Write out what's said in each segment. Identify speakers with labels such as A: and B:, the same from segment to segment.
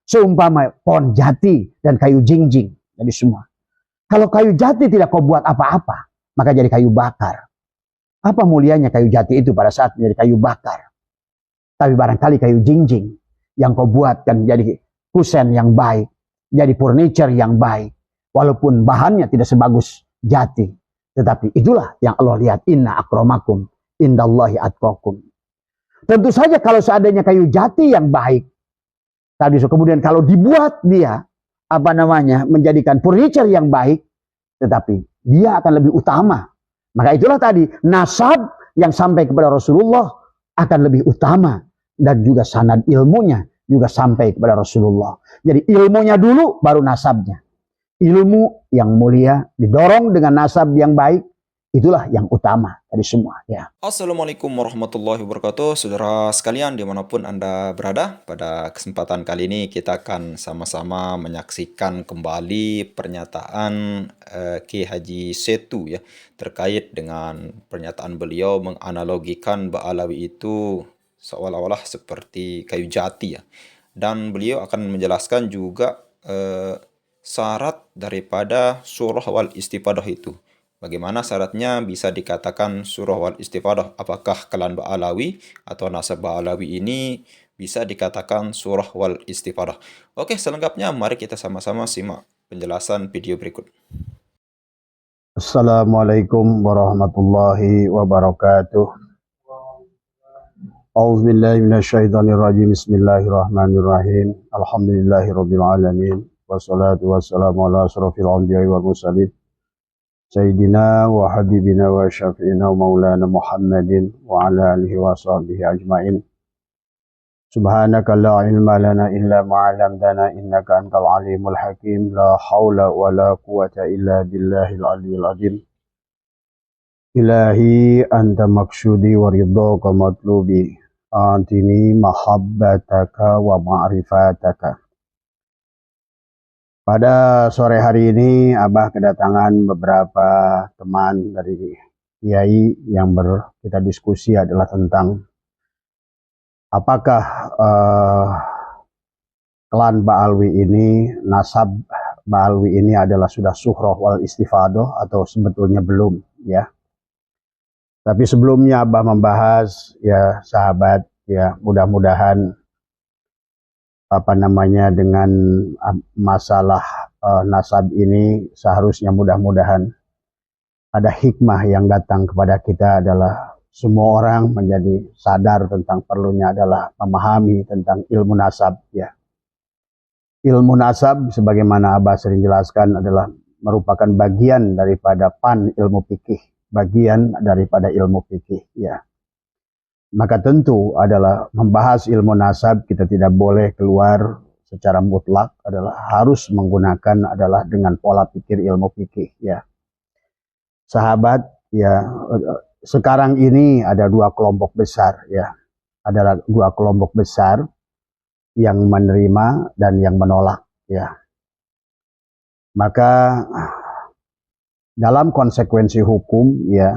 A: seumpama pohon jati dan kayu jingjing. Jadi semua. Kalau kayu jati tidak kau buat apa-apa, maka jadi kayu bakar. Apa mulianya kayu jati itu pada saat menjadi kayu bakar? Tapi barangkali kayu jingjing yang kau buat kan jadi kusen yang baik, jadi furniture yang baik. Walaupun bahannya tidak sebagus jati. Tetapi itulah yang Allah lihat. Inna akramakum indallahi atqakum. Tentu saja kalau seandainya kayu jati yang baik, tadi kemudian kalau dibuat dia menjadikan furniture yang baik, tetapi dia akan lebih utama. Maka itulah tadi nasab yang sampai kepada Rasulullah akan lebih utama, dan juga sanad ilmunya juga sampai kepada Rasulullah. Jadi ilmunya dulu baru nasabnya. Ilmu yang mulia didorong dengan nasab yang baik, itulah yang utama dari semua. Ya.
B: Assalamualaikum warahmatullahi wabarakatuh. Saudara sekalian dimanapun Anda berada, pada kesempatan kali ini kita akan sama-sama menyaksikan kembali pernyataan Kiai Haji Setu ya, terkait dengan pernyataan beliau menganalogikan Ba'alawi itu seolah-olah seperti kayu jati ya. Dan beliau akan menjelaskan juga syarat daripada surah wal istifadah itu. Bagaimana syaratnya bisa dikatakan surah wal istifadah? Apakah kelan Ba'alawi atau nasab Ba'alawi ini bisa dikatakan surah wal istifadah? Oke, selengkapnya mari kita sama-sama simak penjelasan video berikut.
A: Assalamualaikum warahmatullahi wabarakatuh. A'udzubillahi minasyaitonirrajim. Bismillahirrahmanirrahim. Alhamdulillahirabbil alamin. Wassalatu wassalamu ala asrofil anbiya'i wal mursalin. Sayyidina wa habibina wa syafi'ina wa maulana Muhammadin wa ala alihi wa sahbihi ajma'in. Subhanaka la ilma lana illa ma'alamdana innaka antal alimul hakim. La hawla wa la quwata illa billahil aliyil azim. Ilahi anta maksudi wa ridhaka matlubi. Antini mahabbataka wa ma'rifataka. Pada sore hari ini Abah kedatangan beberapa teman dari kiai yang kita diskusi adalah tentang apakah klan Ba'alwi ini, nasab Ba'alwi ini adalah sudah suhrah wal istifadah atau sebetulnya belum ya. Tapi sebelumnya Abah membahas ya sahabat ya, mudah-mudahan dengan masalah nasab ini seharusnya mudah-mudahan ada hikmah yang datang kepada kita, adalah semua orang menjadi sadar tentang perlunya adalah memahami tentang ilmu nasab ya. Ilmu nasab sebagaimana Abah sering jelaskan adalah merupakan bagian daripada ilmu fikih, bagian daripada ilmu fikih ya. Maka tentu adalah membahas ilmu nasab kita tidak boleh keluar secara mutlak, adalah harus menggunakan adalah dengan pola pikir ilmu fikih ya. Sahabat ya, sekarang ini ada dua kelompok besar ya. Ada dua kelompok besar yang menerima dan yang menolak ya. Maka dalam konsekuensi hukum ya,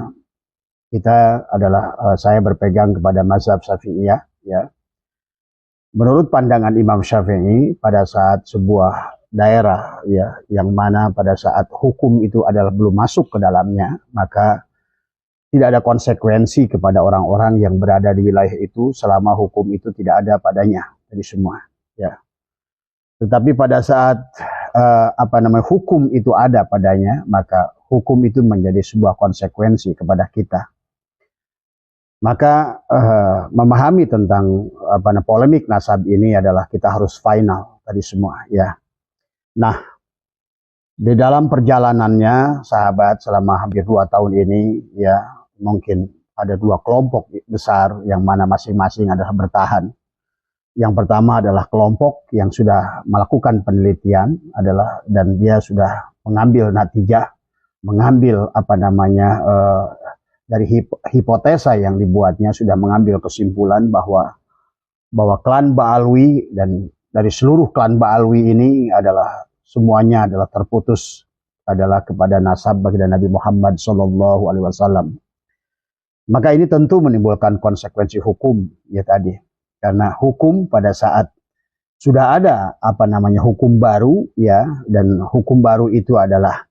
A: kita adalah saya berpegang kepada mazhab Syafi'iyah ya. Menurut pandangan Imam Syafi'i, pada saat sebuah daerah ya, yang mana pada saat hukum itu adalah belum masuk ke dalamnya, maka tidak ada konsekuensi kepada orang-orang yang berada di wilayah itu selama hukum itu tidak ada padanya, jadi semua ya. Tetapi pada saat hukum itu ada padanya, maka hukum itu menjadi sebuah konsekuensi kepada kita. Maka memahami tentang polemik nasab ini adalah kita harus final tadi semua ya. Nah, di dalam perjalanannya sahabat selama hampir 2 tahun ini ya, mungkin ada dua kelompok besar yang mana masing-masing adalah bertahan. Yang pertama adalah kelompok yang sudah melakukan penelitian dan dia sudah mengambil natijah, mengambil dari hipotesa yang dibuatnya, sudah mengambil kesimpulan bahwa klan Ba'alwi dan dari seluruh klan Ba'alwi ini adalah semuanya adalah terputus adalah kepada nasab baginda Nabi Muhammad SAW. Maka ini tentu menimbulkan konsekuensi hukum ya tadi, karena hukum pada saat sudah ada apa namanya hukum baru ya, dan hukum baru itu adalah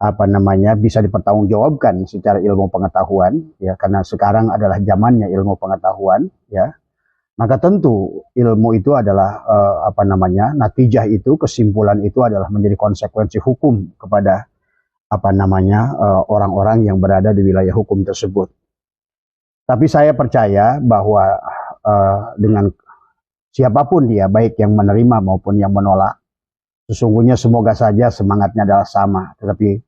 A: apa namanya bisa dipertanggungjawabkan secara ilmu pengetahuan ya, karena sekarang adalah zamannya ilmu pengetahuan ya. Maka tentu ilmu itu adalah apa namanya natijah itu, kesimpulan itu adalah menjadi konsekuensi hukum kepada apa namanya orang-orang yang berada di wilayah hukum tersebut. Tapi saya percaya bahwa dengan siapapun dia, baik yang menerima maupun yang menolak, sesungguhnya semoga saja semangatnya adalah sama, tetapi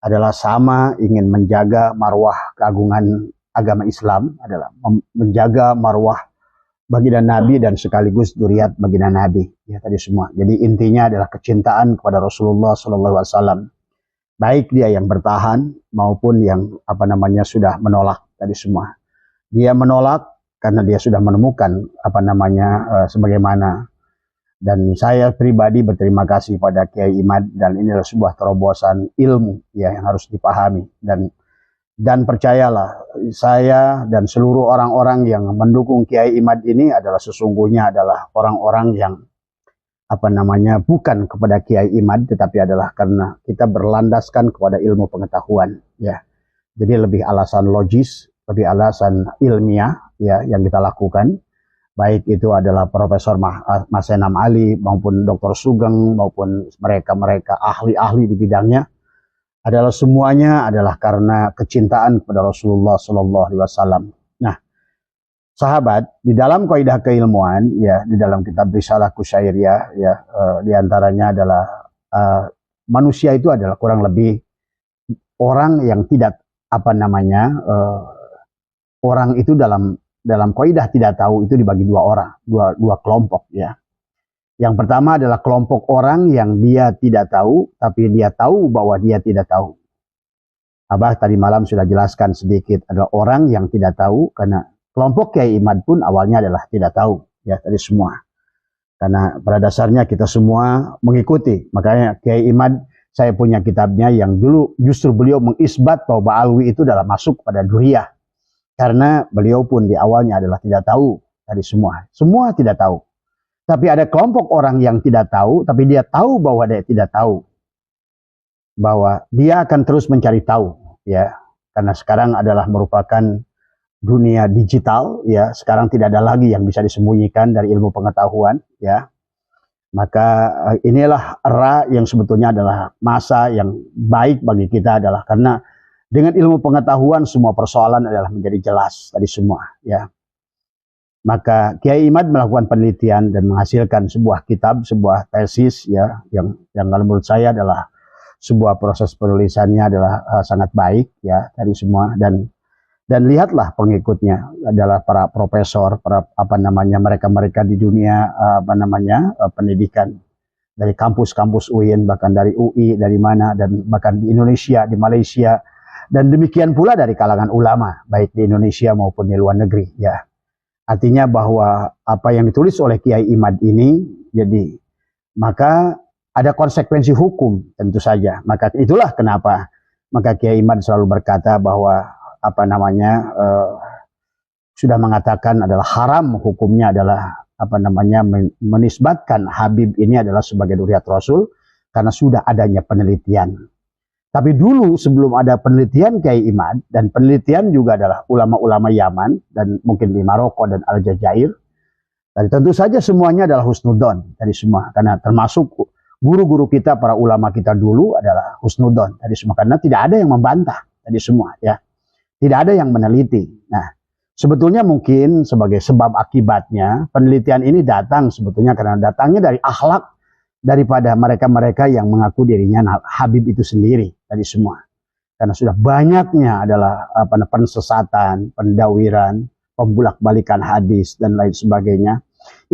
A: adalah sama ingin menjaga marwah keagungan agama Islam, adalah menjaga marwah baginda Nabi dan sekaligus dzurriyyat baginda Nabi ya tadi semua. Jadi intinya adalah kecintaan kepada Rasulullah SAW, baik dia yang bertahan maupun yang apa namanya sudah menolak tadi semua. Dia menolak karena dia sudah menemukan apa namanya sebagaimana, dan saya pribadi berterima kasih pada Kiai Imad, dan ini adalah sebuah terobosan ilmu ya yang harus dipahami, dan percayalah saya dan seluruh orang-orang yang mendukung Kiai Imad ini adalah sesungguhnya adalah orang-orang yang apa namanya bukan kepada Kiai Imad, tetapi adalah karena kita berlandaskan kepada ilmu pengetahuan ya. Jadi lebih alasan logis, lebih alasan ilmiah ya yang kita lakukan. Baik itu adalah Profesor Mas Senam Ali maupun Dr. Sugeng maupun mereka-mereka ahli-ahli di bidangnya, adalah semuanya adalah karena kecintaan kepada Rasulullah SAW. Nah, sahabat, di dalam kaidah keilmuan ya, di dalam kitab Risalah Kusyairiyah ya, diantaranya adalah manusia itu adalah kurang lebih orang yang tidak apa namanya orang itu dalam kaidah tidak tahu itu dibagi dua orang, dua kelompok ya. Yang pertama adalah kelompok orang yang dia tidak tahu, tapi dia tahu bahwa dia tidak tahu. Abah tadi malam sudah jelaskan sedikit, adalah orang yang tidak tahu, karena kelompok Kiai Imad pun awalnya adalah tidak tahu ya tadi semua. Karena pada dasarnya kita semua mengikuti, makanya Kiai Imad saya punya kitabnya yang dulu justru beliau mengisbat bahwa Ba'alwi itu adalah masuk pada Duriyah. Karena beliau pun di awalnya adalah tidak tahu dari semua. Semua tidak tahu. Tapi ada kelompok orang yang tidak tahu, tapi dia tahu bahwa dia tidak tahu. Bahwa dia akan terus mencari tahu. Ya, karena sekarang adalah merupakan dunia digital. Ya, sekarang tidak ada lagi yang bisa disembunyikan dari ilmu pengetahuan. Ya, maka inilah era yang sebetulnya adalah masa yang baik bagi kita, adalah karena dengan ilmu pengetahuan semua persoalan adalah menjadi jelas tadi semua ya. Maka Kiai Imad melakukan penelitian dan menghasilkan sebuah kitab, sebuah tesis ya, yang kalau menurut saya adalah sebuah proses penulisannya adalah sangat baik ya tadi semua, dan lihatlah pengikutnya adalah para profesor, para apa namanya mereka-mereka di dunia apa namanya pendidikan, dari kampus-kampus UIN, bahkan dari UI, dari mana, dan bahkan di Indonesia, di Malaysia. Dan demikian pula dari kalangan ulama, baik di Indonesia maupun di luar negeri. Ya, artinya bahwa apa yang ditulis oleh Kiai Imad ini, jadi maka ada konsekuensi hukum tentu saja. Maka itulah kenapa maka Kiai Imad selalu berkata bahwa apa namanya sudah mengatakan adalah haram hukumnya adalah apa namanya menisbatkan Habib ini adalah sebagai dzurriyyat Rasul, karena sudah adanya penelitian. Tapi dulu sebelum ada penelitian Kiai Imad, dan penelitian juga adalah ulama-ulama Yaman dan mungkin di Maroko dan Aljazair, dan tentu saja semuanya adalah husnudon dari semua, karena termasuk guru-guru kita, para ulama kita dulu adalah husnudon dari semua, karena tidak ada yang membantah dari semua ya, tidak ada yang meneliti. Nah, sebetulnya mungkin sebagai sebab akibatnya penelitian ini datang sebetulnya karena datangnya dari akhlak daripada mereka-mereka yang mengaku dirinya Habib itu sendiri tadi semua. Karena sudah banyaknya adalah apa pensesatan, pendawiran, pembulak-balikan hadis dan lain sebagainya.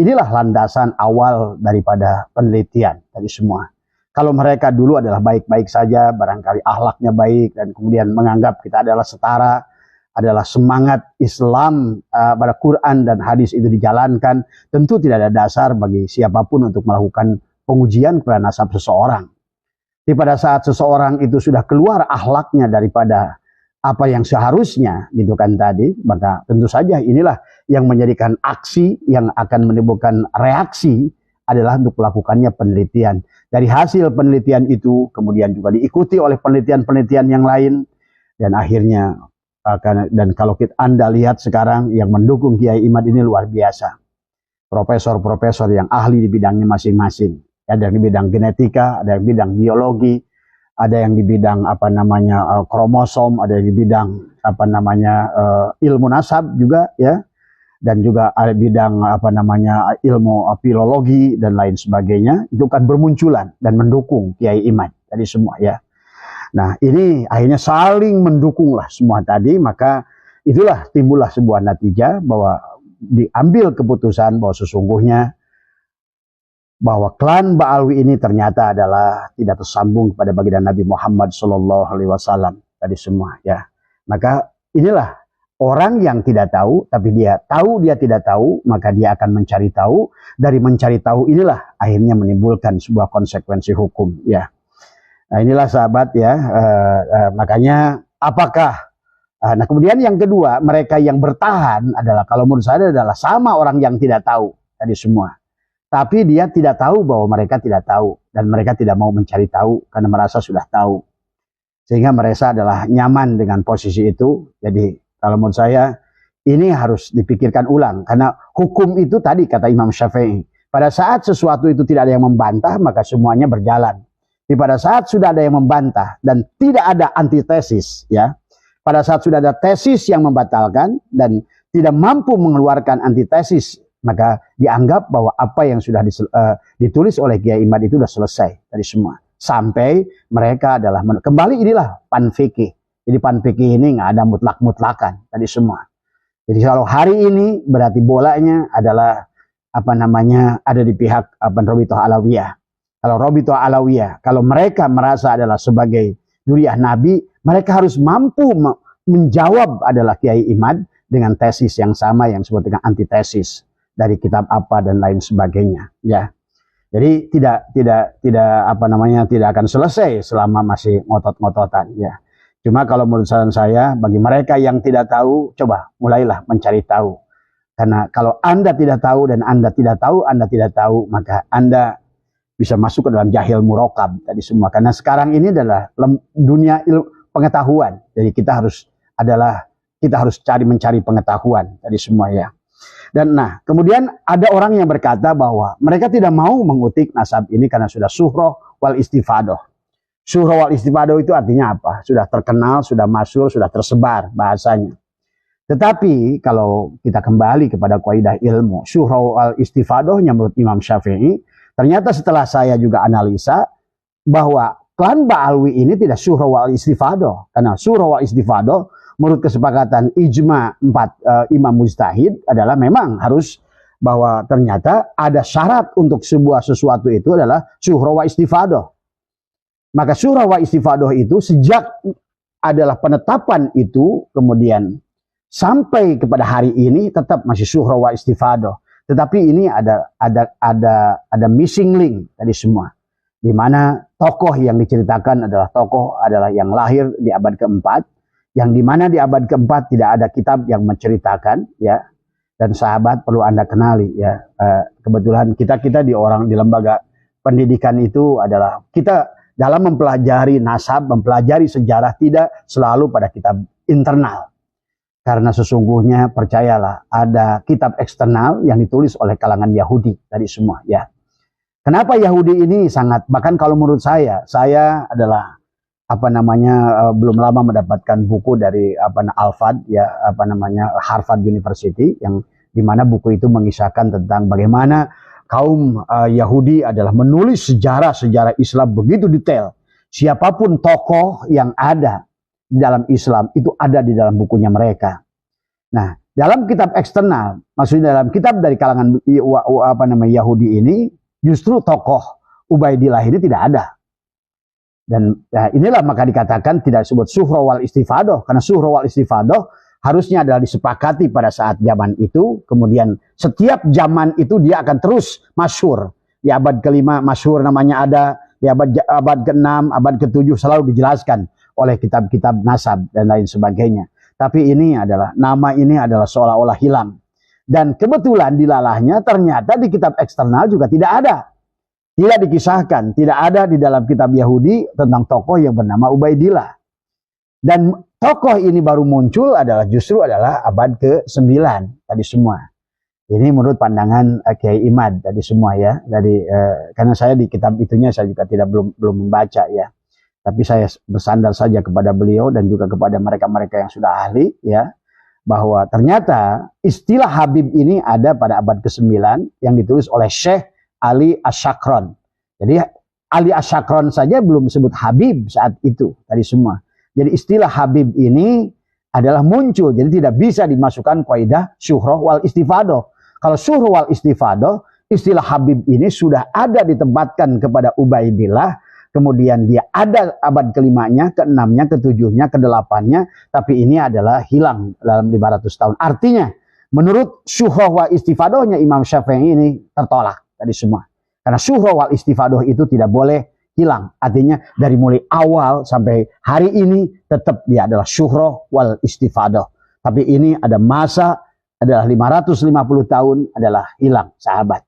A: Inilah landasan awal daripada penelitian tadi semua. Kalau mereka dulu adalah baik-baik saja, barangkali akhlaknya baik, dan kemudian menganggap kita adalah setara, adalah semangat Islam pada Quran dan hadis itu dijalankan, tentu tidak ada dasar bagi siapapun untuk melakukan pengujian kepada nasab seseorang. Jadi pada saat seseorang itu sudah keluar akhlaknya daripada apa yang seharusnya gitu kan tadi, maka tentu saja inilah yang menjadikan aksi yang akan menimbulkan reaksi adalah untuk melakukannya penelitian. Dari hasil penelitian itu kemudian juga diikuti oleh penelitian-penelitian yang lain, dan akhirnya dan kalau Anda lihat sekarang yang mendukung Kiai Imad ini luar biasa. Profesor-profesor yang ahli di bidangnya masing-masing. Ada yang di bidang genetika, ada yang di bidang biologi, ada yang di bidang kromosom, ada yang di bidang ilmu nasab juga ya. Dan juga ada bidang ilmu filologi dan lain sebagainya, itu kan bermunculan dan mendukung Kiai Imad tadi semua ya. Nah, ini akhirnya saling mendukunglah semua tadi, maka itulah timbullah sebuah natijah bahwa diambil keputusan bahwa sesungguhnya bahwa klan Ba'alwi ini ternyata adalah tidak tersambung kepada baginda Nabi Muhammad SAW tadi semua ya. Maka inilah orang yang tidak tahu, tapi dia tahu dia tidak tahu, maka dia akan mencari tahu. Dari mencari tahu inilah akhirnya menimbulkan sebuah konsekuensi hukum ya. Nah, inilah sahabat ya, makanya apakah, nah kemudian yang kedua, mereka yang bertahan adalah, kalau menurut saya adalah sama orang yang tidak tahu tadi semua. Tapi dia tidak tahu bahwa mereka tidak tahu, dan mereka tidak mau mencari tahu karena merasa sudah tahu. Sehingga mereka adalah nyaman dengan posisi itu. Jadi kalau menurut saya, ini harus dipikirkan ulang, karena hukum itu tadi kata Imam Syafi'i, pada saat sesuatu itu tidak ada yang membantah, maka semuanya berjalan. Jadi pada saat sudah ada yang membantah dan tidak ada antitesis ya, pada saat sudah ada tesis yang membatalkan dan tidak mampu mengeluarkan antitesis, maka dianggap bahwa apa yang sudah ditulis oleh Kiai Imad itu sudah selesai dari semua. Sampai mereka adalah kembali, inilah pan fikih. Jadi pan fikih ini nggak ada mutlak-mutlakan tadi semua. Jadi kalau hari ini berarti bolanya adalah ada di pihak Rabithah Alawiyah. Kalau Rabithah Alawiyah, kalau mereka merasa adalah sebagai dzurriyyah Nabi, mereka harus mampu menjawab adalah Kiai Imad dengan tesis yang sama yang disebut dengan antitesis dari kitab apa dan lain sebagainya. Ya, jadi tidak akan selesai selama masih ngotot-ngototan. Ya, cuma kalau menurut saran saya, bagi mereka yang tidak tahu, coba mulailah mencari tahu. Karena kalau Anda tidak tahu dan Anda tidak tahu, maka Anda bisa masuk ke dalam jahil murokab tadi semua. Karena sekarang ini adalah dunia pengetahuan. Jadi kita harus mencari pengetahuan tadi semua ya. Dan nah, kemudian ada orang yang berkata bahwa mereka tidak mau mengutik nasab ini karena sudah syuhroh wal istifadoh. Syuhroh wal istifadoh itu artinya apa? Sudah terkenal, sudah masyhur, sudah tersebar bahasanya. Tetapi kalau kita kembali kepada kaidah ilmu, syuhroh wal istifadohnya menurut Imam Syafi'i, ternyata setelah saya juga analisa bahwa klan Ba'alwi ini tidak syuhroh wal istifadoh. Karena syuhroh wal istifadoh menurut kesepakatan ijma 4 imam mujtahid adalah memang harus bahwa ternyata ada syarat untuk sebuah sesuatu itu adalah syuhroh wal istifadoh. Maka syuhroh wal istifadoh itu sejak adalah penetapan itu kemudian sampai kepada hari ini tetap masih syuhroh wal istifadoh. Tetapi ini ada missing link tadi semua, di mana tokoh yang diceritakan adalah yang lahir di abad keempat, yang di mana di abad keempat tidak ada kitab yang menceritakan ya. Dan sahabat perlu Anda kenali ya, kebetulan kita di lembaga pendidikan itu adalah kita dalam mempelajari nasab, mempelajari sejarah tidak selalu pada kitab internal. Karena sesungguhnya percayalah ada kitab eksternal yang ditulis oleh kalangan Yahudi tadi semua ya. Kenapa Yahudi ini sangat, bahkan kalau menurut saya adalah belum lama mendapatkan buku dari Harvard ya, Harvard University, yang dimana buku itu mengisahkan tentang bagaimana kaum Yahudi adalah menulis sejarah Islam begitu detail. Siapapun tokoh yang ada di dalam Islam itu ada di dalam bukunya mereka. Nah, dalam kitab eksternal, maksudnya dalam kitab dari kalangan Yahudi ini, justru tokoh Ubaidillah ini tidak ada. Dan ya, inilah maka dikatakan tidak disebut syuhroh wal istifadoh, karena syuhroh wal istifadoh harusnya adalah disepakati pada saat zaman itu, kemudian setiap zaman itu dia akan terus masyhur. Di abad ke-5 masyhur namanya ada, di abad ke-6, abad ke-7 selalu dijelaskan oleh kitab-kitab nasab dan lain sebagainya. Tapi ini adalah, nama ini adalah seolah-olah hilang. Dan kebetulan dilalahnya ternyata di kitab eksternal juga tidak ada. Tidak dikisahkan, tidak ada di dalam kitab Yahudi tentang tokoh yang bernama Ubaidillah. Dan tokoh ini baru muncul justru adalah abad ke-9 tadi semua. Ini menurut pandangan Kiai Imad tadi semua ya. Karena saya di kitab itunya saya juga belum membaca ya. Tapi saya bersandar saja kepada beliau dan juga kepada mereka-mereka yang sudah ahli ya. Bahwa ternyata istilah Habib ini ada pada abad ke-9 yang ditulis oleh Syekh Ali Asyakron. Jadi Ali Asyakron saja belum disebut Habib saat itu tadi semua. Jadi istilah Habib ini adalah muncul. Jadi tidak bisa dimasukkan kaidah syuhrah wal istifadah. Kalau syuhrah wal istifadah, istilah Habib ini sudah ada ditempatkan kepada Ubaidillah. Kemudian dia ada abad ke-5-nya, ke-6-nya, ke-7-nya, ke-8-nya. Tapi ini adalah hilang dalam 500 tahun. Artinya menurut syuhrah wal istifadahnya Imam Syafi'i ini tertolak tadi semua. Karena syuhrah wal istifadah itu tidak boleh hilang. Artinya dari mulai awal sampai hari ini tetap dia adalah syuhrah wal istifadah. Tapi ini ada masa adalah 550 tahun adalah hilang sahabat.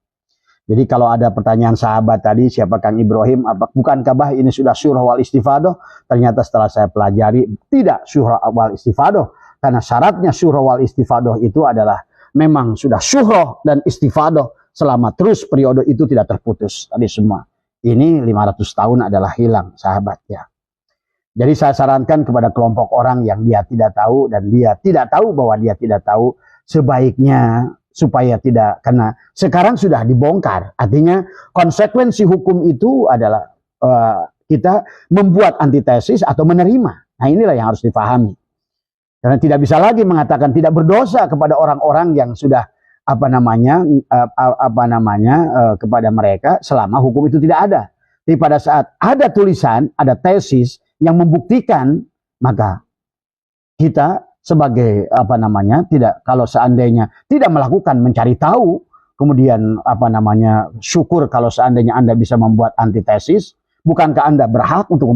A: Jadi kalau ada pertanyaan sahabat tadi siapa Kang Ibrahim, bukankah ini sudah syuhrah wal istifadah? Ternyata setelah saya pelajari tidak syuhrah wal istifadah. Karena syaratnya syuhrah wal istifadah itu adalah memang sudah syuhrah dan istifadah selama terus periode itu tidak terputus tadi semua. Ini 500 tahun adalah hilang sahabat ya. Jadi saya sarankan kepada kelompok orang yang dia tidak tahu dan dia tidak tahu bahwa dia tidak tahu, sebaiknya supaya tidak, karena sekarang sudah dibongkar. Artinya konsekuensi hukum itu adalah kita membuat antitesis atau menerima. Nah inilah yang harus dipahami. Karena tidak bisa lagi mengatakan tidak berdosa kepada orang-orang yang sudah kepada mereka selama hukum itu tidak ada. Jadi pada saat ada tulisan, ada tesis yang membuktikan, maka kita sebagai tidak, kalau seandainya tidak melakukan mencari tahu, kemudian syukur kalau seandainya Anda bisa membuat antitesis. Bukankah Anda berhak untuk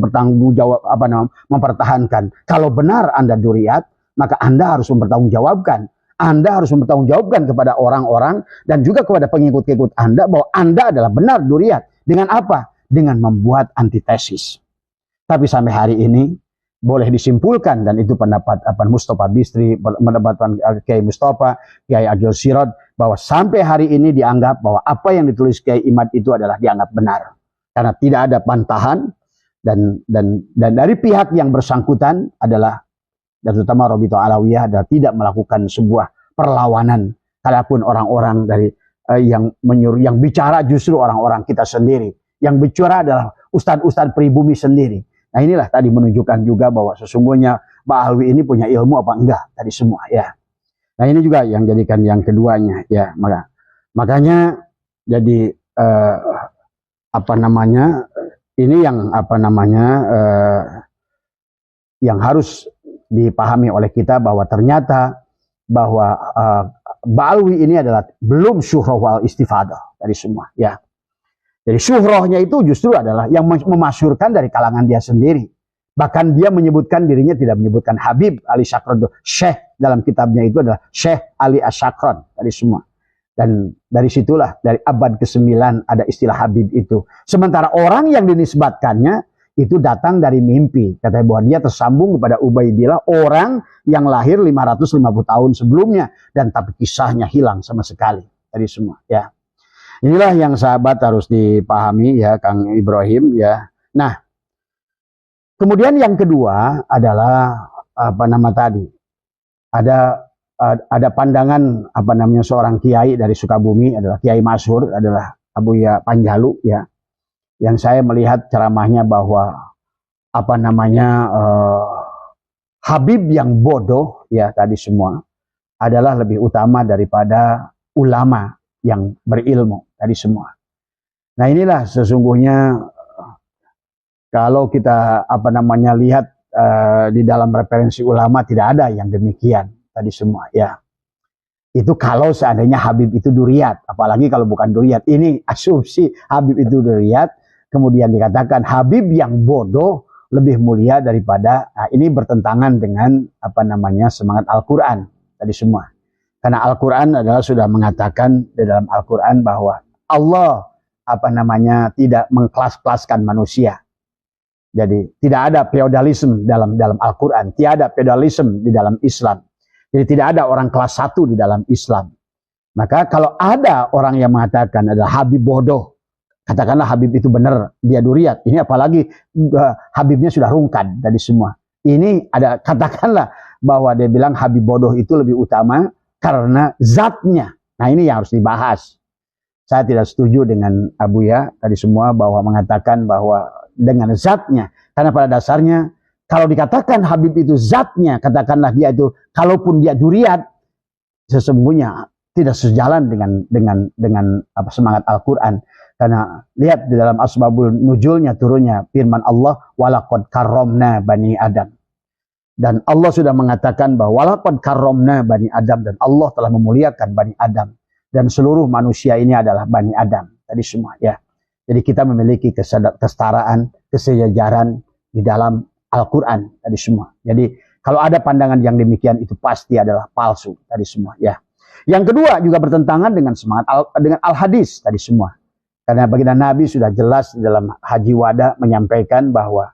A: mempertahankan kalau benar Anda duriat, maka Anda harus mempertanggungjawabkan. Anda harus mempertanggungjawabkan kepada orang-orang dan juga kepada pengikut-pengikut Anda bahwa Anda adalah benar duriat. Dengan apa? Dengan membuat antitesis. Tapi sampai hari ini boleh disimpulkan, dan itu pendapat Mustafa Bistri, pendapat Kiai Mustafa, Kiai Agil Sirot, bahwa sampai hari ini dianggap bahwa apa yang ditulis Kiai Imad itu adalah dianggap benar. Karena tidak ada bantahan dan dari pihak yang bersangkutan adalah, dan terutama Robito Alawiyah, adalah tidak melakukan sebuah perlawanan. Kalaupun orang-orang dari yang bicara justru orang-orang kita sendiri. Yang bicara adalah ustadz-ustadz pribumi sendiri. Nah inilah tadi menunjukkan juga bahwa sesungguhnya Pak Alwi ini punya ilmu apa enggak tadi semua ya. Nah ini juga yang jadikan yang keduanya ya. Makanya jadi ini yang harus dipahami oleh kita, bahwa ternyata bahwa Ba'alwi ini adalah belum syuhrah wal istifadah dari semua ya. Jadi syuhrahnya itu justru adalah yang memasyurkan dari kalangan dia sendiri. Bahkan dia menyebutkan dirinya tidak menyebutkan Habib Ali Syakron, Syekh dalam kitabnya itu adalah Syekh Ali Asyakron dari semua. Dan dari situlah dari abad ke-9 ada istilah Habib itu. Sementara orang yang dinisbatkannya itu datang dari mimpi. Katanya bahwa dia tersambung kepada Ubaidillah, orang yang lahir 550 tahun sebelumnya, dan tapi kisahnya hilang sama sekali dari semua ya. Inilah yang sahabat harus dipahami ya Kang Ibrahim ya. Nah, kemudian yang kedua adalah tadi ada pandangan seorang kiai dari Sukabumi, adalah Kiai Masyhur, adalah Abuya Panjalu ya. Yang saya melihat ceramahnya bahwa Habib yang bodoh ya tadi semua adalah lebih utama daripada ulama yang berilmu tadi semua. Nah inilah sesungguhnya kalau kita lihat di dalam referensi ulama tidak ada yang demikian tadi semua ya. Itu kalau seandainya Habib itu duriat, apalagi kalau bukan duriat. Ini asumsi Habib itu duriat, kemudian dikatakan Habib yang bodoh lebih mulia daripada, ini bertentangan dengan semangat Al-Quran tadi semua. Karena Al-Quran adalah sudah mengatakan di dalam Al-Quran bahwa Allah tidak mengkelas-kelaskan manusia. Jadi tidak ada feodalisme dalam Al-Quran, tiada feodalisme di dalam Islam. Jadi tidak ada orang kelas 1 di dalam Islam. Maka kalau ada orang yang mengatakan adalah Habib bodoh, katakanlah Habib itu benar, dia duriat. Ini apalagi Habibnya sudah rungkan dari semua. Ini ada, katakanlah bahwa dia bilang Habib bodoh itu lebih utama karena zatnya. Nah ini yang harus dibahas. Saya tidak setuju dengan Abuya tadi semua bahwa mengatakan bahwa dengan zatnya. Karena pada dasarnya kalau dikatakan Habib itu zatnya, katakanlah dia itu, kalaupun dia duriat, sesungguhnya tidak sejalan dengan semangat Al-Quran. Karena lihat di dalam asbabul nuzulnya turunnya firman Allah, walaqad karramna bani Adam. Dan Allah sudah mengatakan bahwa walaqad karramna bani Adam, dan Allah telah memuliakan bani Adam. Dan seluruh manusia ini adalah bani Adam. Tadi semua ya. Jadi kita memiliki kesetaraan, kesejajaran di dalam Al-Quran tadi semua. Jadi kalau ada pandangan yang demikian itu pasti adalah palsu tadi semua ya. Yang kedua juga bertentangan dengan semangat dengan al-hadis tadi semua. Karena baginda Nabi sudah jelas dalam Haji Wada menyampaikan bahwa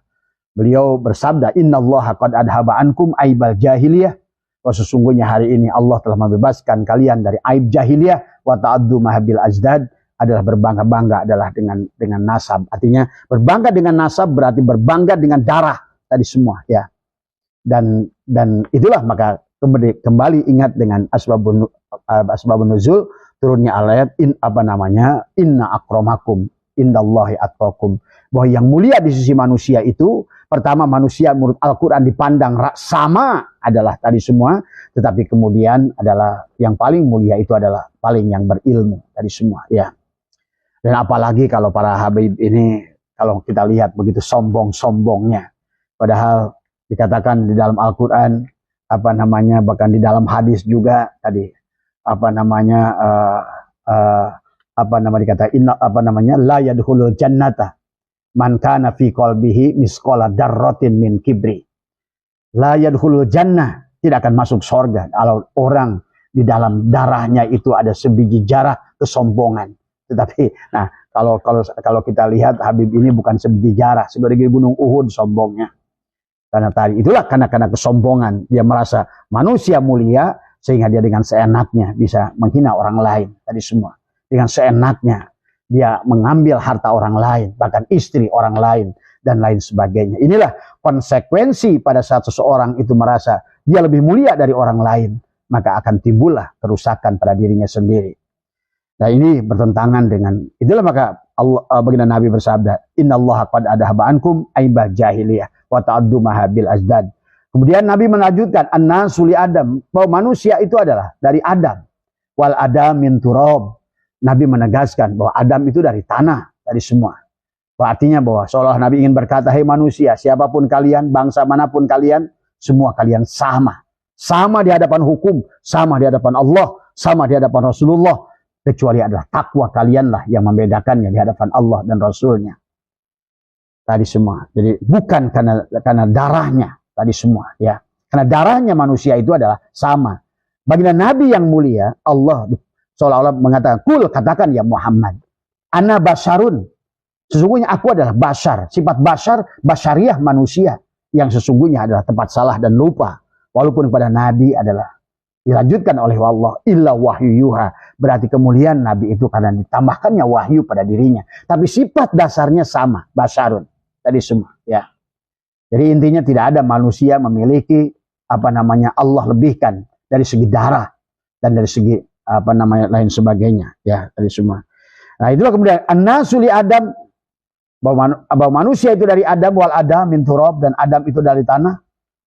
A: beliau bersabda, innallaha qad adhaba ankum aibal jahiliyah. Bahwa sesungguhnya hari ini Allah telah membebaskan kalian dari aib jahiliyah. Wa ta'addu mahabil ajdad, adalah berbangga-bangga adalah dengan nasab. Artinya berbangga dengan nasab berarti berbangga dengan darah tadi semua ya. Dan itulah maka kembali ingat dengan asbabun nuzul turunnya ayat inna akramakum indallahi atqakum, bahwa yang mulia di sisi manusia itu pertama manusia menurut Al-Quran dipandang sama adalah tadi semua, tetapi kemudian adalah yang paling mulia itu adalah paling yang berilmu tadi semua ya. Dan apalagi kalau para Habib ini kalau kita lihat begitu sombong-sombongnya, padahal dikatakan di dalam Al-Quran bahkan di dalam hadis juga tadi la yadkhulul jannata man kana fi qalbihi misqala darratin min kibri. La yadkhulul jannah, tidak akan masuk surga kalau orang di dalam darahnya itu ada sebiji jarah kesombongan. Tetapi nah kalau kita lihat Habib ini bukan sebiji jarah, sebagai gunung Uhud sombongnya. Karena tadi itulah karena kesombongan, dia merasa manusia mulia sehingga dia dengan seenaknya bisa menghina orang lain tadi semua. Dengan seenaknya dia mengambil harta orang lain, bahkan istri orang lain dan lain sebagainya. Inilah konsekuensi pada saat seseorang itu merasa dia lebih mulia dari orang lain, maka akan timbullah kerusakan pada dirinya sendiri. Nah ini bertentangan dengan itulah maka baginda Nabi bersabda, innallaha qad adhaba ankum aibal jahiliyah wa ta'addu mahabil ajdad. Kemudian Nabi melanjutkan an-nasu li Adam, bahwa manusia itu adalah dari Adam. Wal Adam min turab. Nabi menegaskan bahwa Adam itu dari tanah, dari semua. Artinya bahwa seolah Nabi ingin berkata, hai manusia, siapapun kalian, bangsa manapun kalian, semua kalian sama. Sama di hadapan hukum, sama di hadapan Allah, sama di hadapan Rasulullah. Kecuali adalah takwa kalianlah yang membedakannya di hadapan Allah dan Rasulnya. Tadi semua. Jadi bukan karena darahnya tadi semua ya. Karena darahnya manusia itu adalah sama. Baginda Nabi yang mulia, Allah seolah-olah mengatakan, kul, katakan ya Muhammad, ana basyarun. Sesungguhnya aku adalah basyar. Sifat basyar, basyariah manusia. Yang sesungguhnya adalah tempat salah dan lupa. Walaupun pada Nabi adalah dilanjutkan oleh Allah, illa wahyu yuha. Berarti kemuliaan Nabi itu karena ditambahkannya wahyu pada dirinya. Tapi sifat dasarnya sama, basyarun. Tadi semua ya. Jadi intinya tidak ada manusia memiliki Allah lebihkan dari segi darah dan dari segi lain sebagainya ya, tadi semua. Nah itulah kemudian an-nasu li Adam, bahwa manusia itu dari Adam, wal Adam min turab, dan Adam itu dari tanah.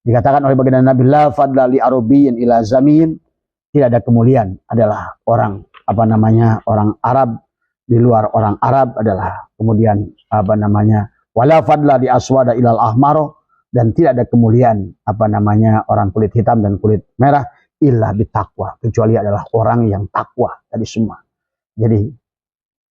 A: Dikatakan oleh baginda Nabi, la fadla li arabiyyin ila zamin, tidak ada kemuliaan adalah orang orang Arab di luar orang Arab adalah kemudian wala fadla di aswada ilal ahmaro, dan tidak ada kemuliaan orang kulit hitam dan kulit merah illa bitakwa, kecuali adalah orang yang takwa tadi semua. Jadi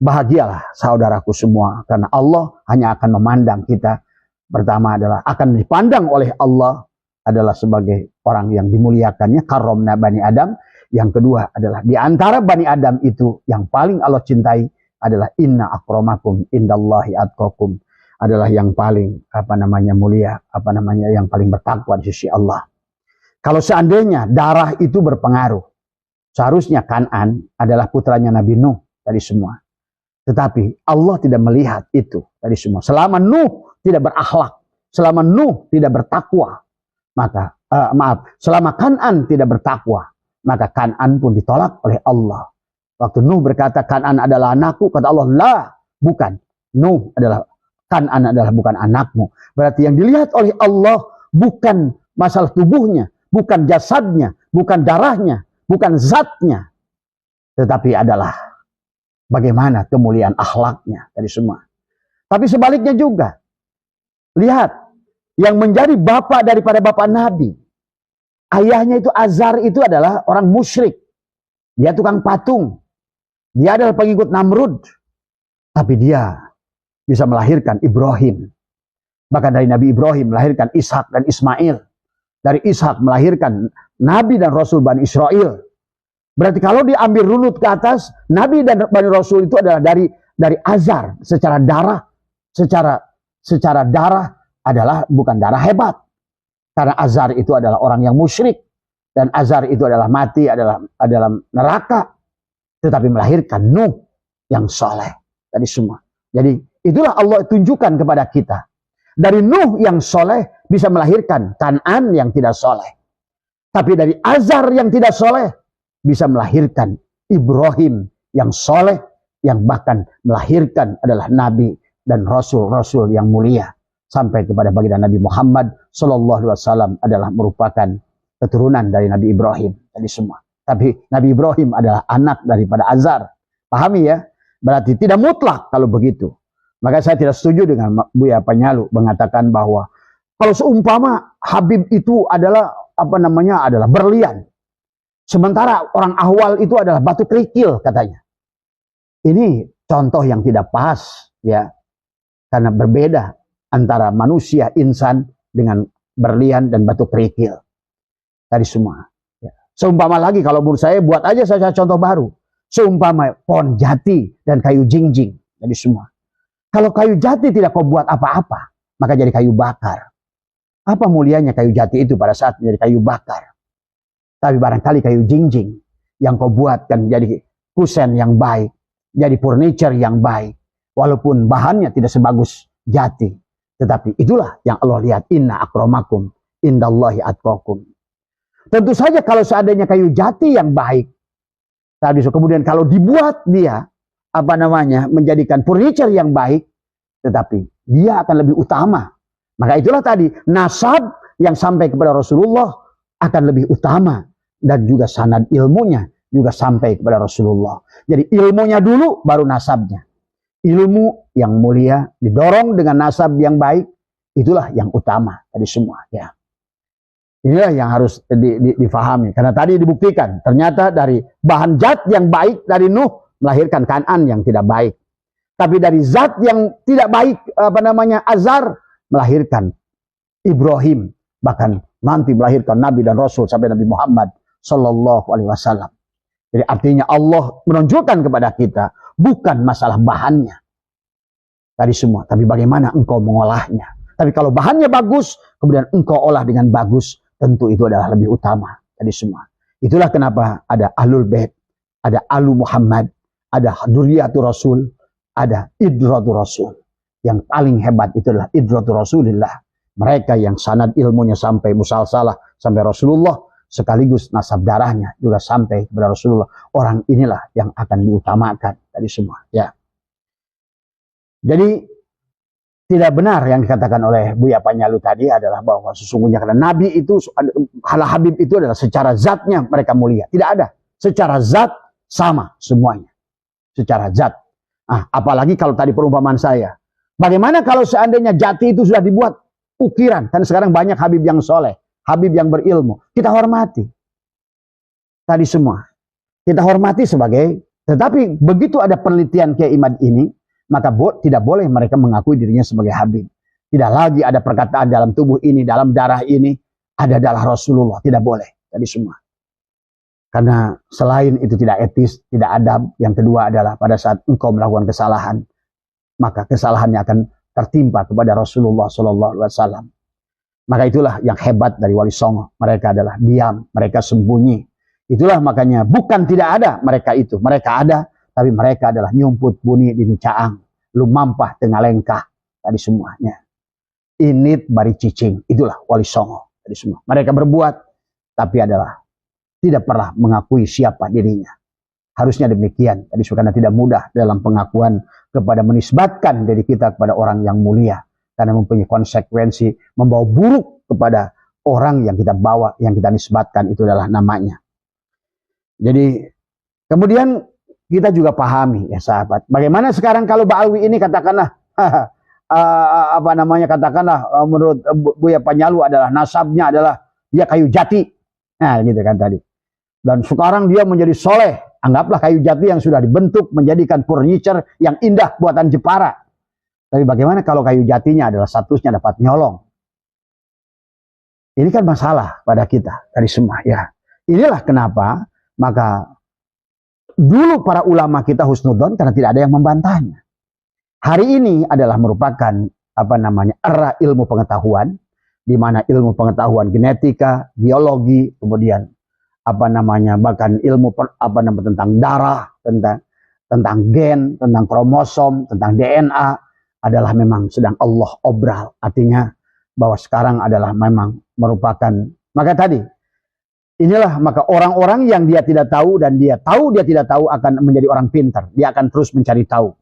A: bahagialah saudaraku semua, karena Allah hanya akan memandang kita, pertama adalah akan dipandang oleh Allah adalah sebagai orang yang dimuliakannya, karomna bani Adam. Yang kedua adalah di antara Bani Adam itu yang paling Allah cintai adalah inna akramakum indallahi atqakum, adalah yang paling mulia, yang paling bertakwa di sisi Allah. Kalau seandainya darah itu berpengaruh, seharusnya Kan'an adalah putranya Nabi Nuh dari semua. Tetapi Allah tidak melihat itu dari semua. Selama Nuh tidak berakhlak, selama Nuh tidak bertakwa, maka selama Kan'an tidak bertakwa, maka Kan'an pun ditolak oleh Allah. Waktu Nuh berkata Kan'an adalah anakku, kata Allah, lah, bukan. Kan'an adalah bukan anakmu. Berarti yang dilihat oleh Allah bukan masalah tubuhnya, bukan jasadnya, bukan darahnya, bukan zatnya, tetapi adalah bagaimana kemuliaan akhlaknya dari semua. Tapi sebaliknya juga, lihat, yang menjadi bapak daripada bapak Nabi, ayahnya itu Azar itu adalah orang musyrik. Dia tukang patung. Dia adalah pengikut Namrud. Tapi dia bisa melahirkan Ibrahim. Bahkan dari Nabi Ibrahim melahirkan Ishak dan Ismail. Dari Ishak melahirkan Nabi dan Rasul Bani Israel. Berarti kalau diambil runut ke atas, Nabi dan Bani Rasul itu adalah dari Azar. Secara darah adalah bukan darah hebat. Karena Azar itu adalah orang yang musyrik. Dan Azar itu adalah mati, adalah neraka. Tetapi melahirkan Nuh yang soleh. Dari semua. Jadi itulah Allah tunjukkan kepada kita. Dari Nuh yang soleh bisa melahirkan Kan'an yang tidak soleh. Tapi dari Azar yang tidak soleh bisa melahirkan Ibrahim yang soleh, yang bahkan melahirkan adalah Nabi dan Rasul-Rasul yang mulia. Sampai kepada baginda Nabi Muhammad Sallallahu Alaihi Wasallam adalah merupakan keturunan dari Nabi Ibrahim. Tadi semua. Tapi Nabi Ibrahim adalah anak daripada Azar. Pahami ya? Berarti tidak mutlak kalau begitu. Maka saya tidak setuju dengan Buya Panjalu mengatakan bahwa kalau seumpama Habib itu adalah adalah berlian, sementara orang Ahwal itu adalah batu kerikil katanya. Ini contoh yang tidak pas ya, karena berbeda antara manusia insan dengan berlian dan batu kerikil dari semua. Ya. Seumpama lagi kalau menurut saya buat aja saya contoh baru. Seumpama pohon jati dan kayu jingjing dari semua. Kalau kayu jati tidak kau buat apa-apa, maka jadi kayu bakar. Apa mulianya kayu jati itu pada saat menjadi kayu bakar? Tapi barangkali kayu jingjing yang kau buatkan jadi kusen yang baik, jadi furniture yang baik, walaupun bahannya tidak sebagus jati. Tetapi itulah yang Allah lihat, inna akramakum indallahi atqakum. Tentu saja kalau seandainya kayu jati yang baik, tadi kemudian kalau dibuat dia menjadikan furniture yang baik, tetapi dia akan lebih utama. Maka itulah tadi nasab yang sampai kepada Rasulullah akan lebih utama, dan juga sanad ilmunya juga sampai kepada Rasulullah. Jadi ilmunya dulu baru nasabnya. Ilmu yang mulia didorong dengan nasab yang baik, itulah yang utama dari semua ya. Inilah yang harus difahami. Karena tadi dibuktikan ternyata dari bahan zat yang baik dari Nuh melahirkan Kan'an yang tidak baik. Tapi dari zat yang tidak baik Azar melahirkan Ibrahim, bahkan nanti melahirkan Nabi dan Rasul sampai Nabi Muhammad Sallallahu Alaihi Wasallam. Jadi artinya Allah menunjukkan kepada kita bukan masalah bahannya tadi semua, tapi bagaimana engkau mengolahnya. Tapi kalau bahannya bagus, kemudian engkau olah dengan bagus, tentu itu adalah lebih utama tadi semua. Itulah kenapa ada Ahlul Bait, ada Alu Muhammad, ada Dzurriyyatur Rasul, ada Idratur Rasul. Yang paling hebat itu adalah Idratur Rasulillah. Mereka yang sanad ilmunya sampai musalsalah sampai Rasulullah, sekaligus nasab darahnya juga sampai kepada Rasulullah. Orang inilah yang akan diutamakan tadi semua ya. Jadi tidak benar yang dikatakan oleh Buya Panjalu tadi adalah bahwa sesungguhnya karena Nabi itu, Habib itu adalah secara zatnya mereka mulia. Tidak ada. Secara zat sama semuanya. Secara zat. Apalagi kalau tadi perumpamaan saya. Bagaimana kalau seandainya jati itu sudah dibuat ukiran? Kan sekarang banyak Habib yang soleh. Habib yang berilmu. Kita hormati. Tadi semua. Kita hormati sebagai. Tetapi begitu ada penelitian Kiai Imad ini, maka tidak boleh mereka mengakui dirinya sebagai Habib. Tidak lagi ada perkataan dalam tubuh ini, dalam darah ini, ada darah Rasulullah. Tidak boleh. Tadi semua. Karena selain itu tidak etis, tidak adab. Yang kedua adalah pada saat engkau melakukan kesalahan, maka kesalahannya akan tertimpa kepada Rasulullah SAW. Maka itulah yang hebat dari Wali Songo. Mereka adalah diam, mereka sembunyi. Itulah makanya bukan tidak ada mereka itu. Mereka ada, tapi mereka adalah nyumput bunyi di Nucaang, lumampah tengah lengkah tadi semuanya. Init bari cicing, itulah Wali Songo tadi semua. Mereka berbuat, tapi adalah tidak pernah mengakui siapa dirinya. Harusnya demikian. Tadi karena tidak mudah dalam pengakuan kepada menisbatkan diri kita kepada orang yang mulia. Karena mempunyai konsekuensi membawa buruk kepada orang yang kita bawa, yang kita nisbatkan itu adalah namanya. Jadi kemudian kita juga pahami ya sahabat. Bagaimana sekarang kalau Ba'alwi ini katakanlah katakanlah menurut Buya Panjalu adalah nasabnya adalah dia kayu jati. Nah gitu kan tadi. Dan sekarang dia menjadi soleh. Anggaplah kayu jati yang sudah dibentuk menjadikan furniture yang indah buatan Jepara. Tapi bagaimana kalau kayu jatinya adalah statusnya dapat nyolong? Ini kan masalah pada kita dari semua ya. Inilah kenapa maka dulu para ulama kita husnudzon karena tidak ada yang membantahnya. Hari ini adalah merupakan era ilmu pengetahuan, di mana ilmu pengetahuan genetika, biologi, kemudian bahkan ilmu tentang darah, tentang gen, tentang kromosom, tentang DNA adalah memang sedang Allah obral. Artinya bahwa sekarang adalah memang merupakan, maka tadi inilah maka orang-orang yang dia tidak tahu dan dia tahu dia tidak tahu akan menjadi orang pintar. Dia akan terus mencari tahu.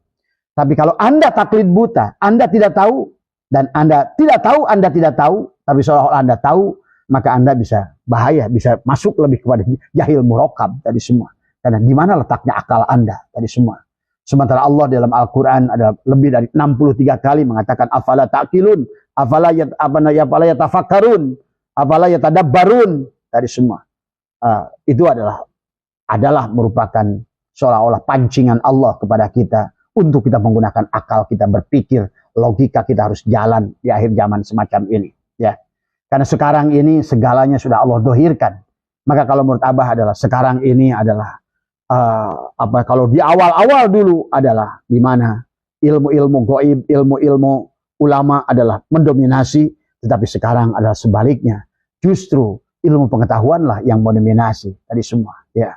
A: Tapi kalau Anda taklid buta, Anda tidak tahu dan Anda tidak tahu, tapi seolah-olah Anda tahu, maka Anda bisa bahaya, bisa masuk lebih kepada jahil murokab tadi semua. Karena di mana letaknya akal Anda tadi semua. Sementara Allah dalam Al-Quran ada lebih dari 63 kali mengatakan afala ta'qilun, afala yatafakkarun, afala yatadabbarun tadi semua. Itu adalah merupakan seolah-olah pancingan Allah kepada kita untuk kita menggunakan akal kita berpikir, logika kita harus jalan di akhir zaman semacam ini ya. Karena sekarang ini segalanya sudah Allah dohirkan. Maka kalau menurut Abah adalah sekarang ini adalah kalau di awal-awal dulu adalah di mana ilmu-ilmu gaib, ilmu-ilmu ulama adalah mendominasi, tetapi sekarang adalah sebaliknya. Justru ilmu pengetahuanlah yang mendominasi tadi semua, ya.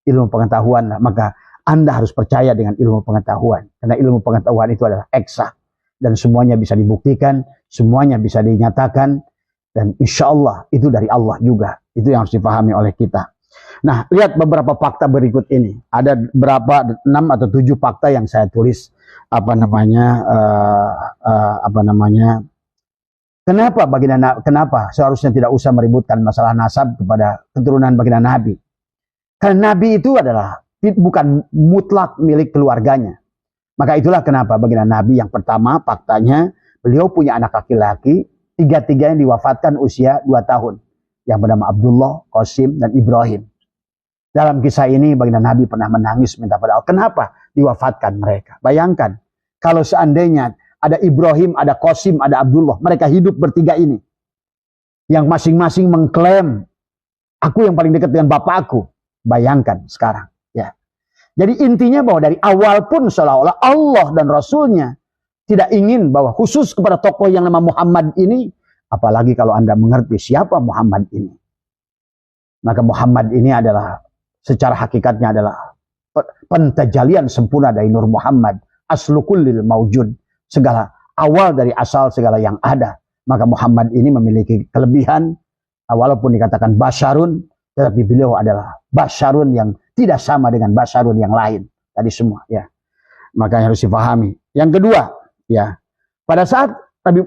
A: Ilmu pengetahuanlah, maka Anda harus percaya dengan ilmu pengetahuan, karena ilmu pengetahuan itu adalah eksak dan semuanya bisa dibuktikan, semuanya bisa dinyatakan, dan insya Allah itu dari Allah juga. Itu yang harus dipahami oleh kita. Nah, lihat beberapa fakta berikut ini. Ada berapa 6 atau 7 fakta yang saya tulis kenapa seharusnya tidak usah meributkan masalah nasab kepada keturunan baginda Nabi. Karena Nabi itu adalah bukan mutlak milik keluarganya. Maka itulah kenapa baginda Nabi yang pertama faktanya beliau punya anak laki-laki, tiga-tiganya diwafatkan usia 2 tahun. Yang bernama Abdullah, Qasim, dan Ibrahim. Dalam kisah ini baginda Nabi pernah menangis minta pada Allah. Kenapa diwafatkan mereka? Bayangkan kalau seandainya ada Ibrahim, ada Qasim, ada Abdullah, mereka hidup bertiga ini, yang masing-masing mengklaim aku yang paling dekat dengan bapakku. Bayangkan sekarang, ya. Jadi intinya bahwa dari awal pun seolah-olah Allah dan Rasulnya tidak ingin bahwa khusus kepada tokoh yang nama Muhammad ini, apalagi kalau Anda mengerti siapa Muhammad ini. Maka Muhammad ini adalah secara hakikatnya adalah pentajalian sempurna dari Nur Muhammad, aslu kullil maujud, segala awal dari asal segala yang ada. Maka Muhammad ini memiliki kelebihan, walaupun dikatakan basyarun, tetapi beliau adalah basyarun yang tidak sama dengan basyarun yang lain tadi semua, ya. Makanya harus dipahami. Yang kedua, ya, pada saat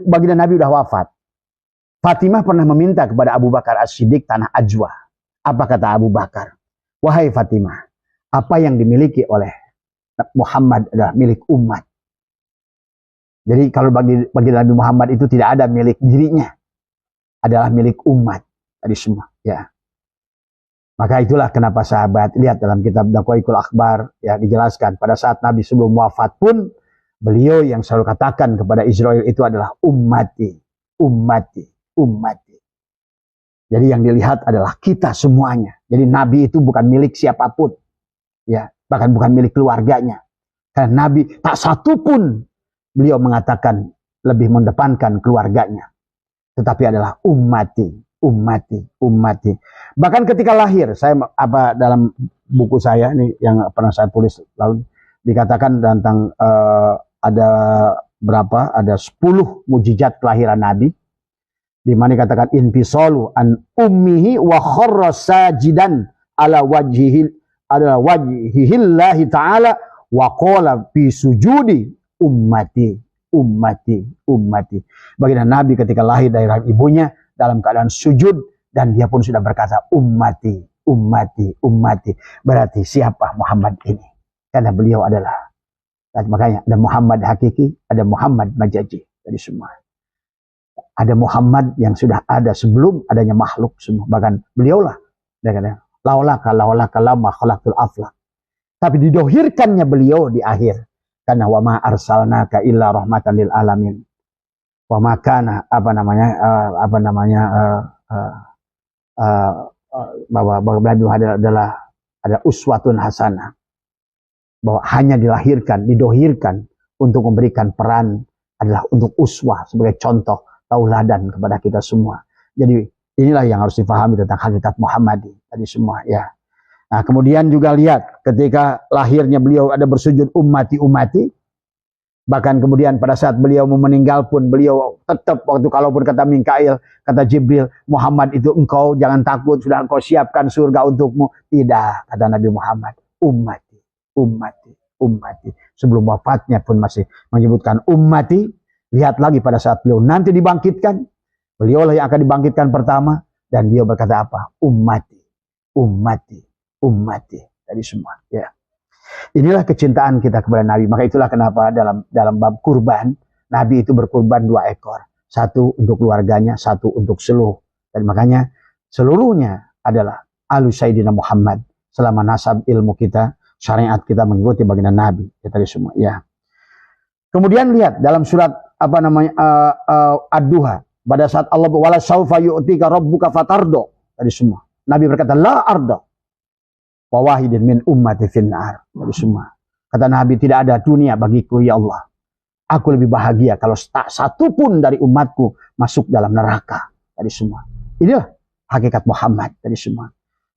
A: baginda Nabi sudah wafat, Fatimah pernah meminta kepada Abu Bakar As-Siddiq tanah Ajwa. Apa kata Abu Bakar? Wahai Fatimah, apa yang dimiliki oleh Muhammad adalah milik umat. Jadi kalau bagi Nabi Muhammad itu tidak ada milik dirinya, adalah milik umat tadi semua, ya. Maka itulah kenapa sahabat lihat dalam kitab Daqaiqul Akhbar, ya, dijelaskan pada saat Nabi sebelum wafat pun beliau yang selalu katakan kepada Israel itu adalah ummati, ummati, ummati. Jadi yang dilihat adalah kita semuanya. Jadi Nabi itu bukan milik siapapun. Ya, bahkan bukan milik keluarganya. Karena Nabi tak satu pun beliau mengatakan lebih mendepankan keluarganya. Tetapi adalah ummati, ummati, ummati. Bahkan ketika lahir, saya dalam buku saya nih yang pernah saya tulis lalu dikatakan tentang ada berapa? Ada 10 mujizat kelahiran Nabi. Di mana dikatakan infisalu an ummihi wa kharra sajidan ala wajhihillahi ta'ala wa qala fi sujudi ummati, ummati, ummati. Baginda Nabi ketika lahir dari rahim ibunya dalam keadaan sujud dan dia pun sudah berkata ummati, ummati, ummati. Berarti siapa Muhammad ini? Karena beliau adalah, makanya ada Muhammad hakiki, ada Muhammad majazi dari semua. Ada Muhammad yang sudah ada sebelum adanya makhluk semua. Bahkan beliaulah dia kata laulaka lama khalaqtul aflaq. Tapi didohirkannya beliau di akhir. Karena wa ma arsalnaka illa rahmatan lil alamin. Wa ma kana bahwa beliau adalah uswatun hasanah. Bahwa hanya dilahirkan, didohirkan untuk memberikan peran adalah untuk uswah sebagai contoh tauladan kepada kita semua. Jadi inilah yang harus difahami tentang hakikat Muhammadi tadi semua ya. Nah, kemudian juga lihat ketika lahirnya beliau ada bersujud ummati ummati. Bahkan kemudian pada saat beliau mau meninggal pun beliau tetap waktu kalaupun kata Mikail, kata Jibril, Muhammad itu engkau jangan takut sudah engkau siapkan surga untukmu. Tidak, kata Nabi Muhammad, ummati, ummati, ummati. Sebelum wafatnya pun masih menyebutkan ummati. Lihat lagi pada saat beliau nanti dibangkitkan. Beliaulah yang akan dibangkitkan pertama. Dan beliau berkata apa? Ummati, ummati, ummati. Tadi semua. Ya. Inilah kecintaan kita kepada Nabi. Maka itulah kenapa dalam bab kurban. Nabi itu berkurban 2 ekor. 1 untuk keluarganya, 1 untuk seluruh. Dan makanya seluruhnya adalah alu Sayyidina Muhammad. Selama nasab ilmu kita, syariat kita mengikuti baginda Nabi. Ya, tadi semua. Ya. Kemudian lihat dalam surat Ad-Duha pada saat Allah wala saufa yu'tika rabbuka fatardo tadi semua. Nabi berkata la arda wa wahidin min ummati finnar tadi semua. Kata Nabi tidak ada dunia bagiku ya Allah. Aku lebih bahagia kalau tak satu pun dari umatku masuk dalam neraka tadi semua. Inilah hakikat Muhammad tadi semua.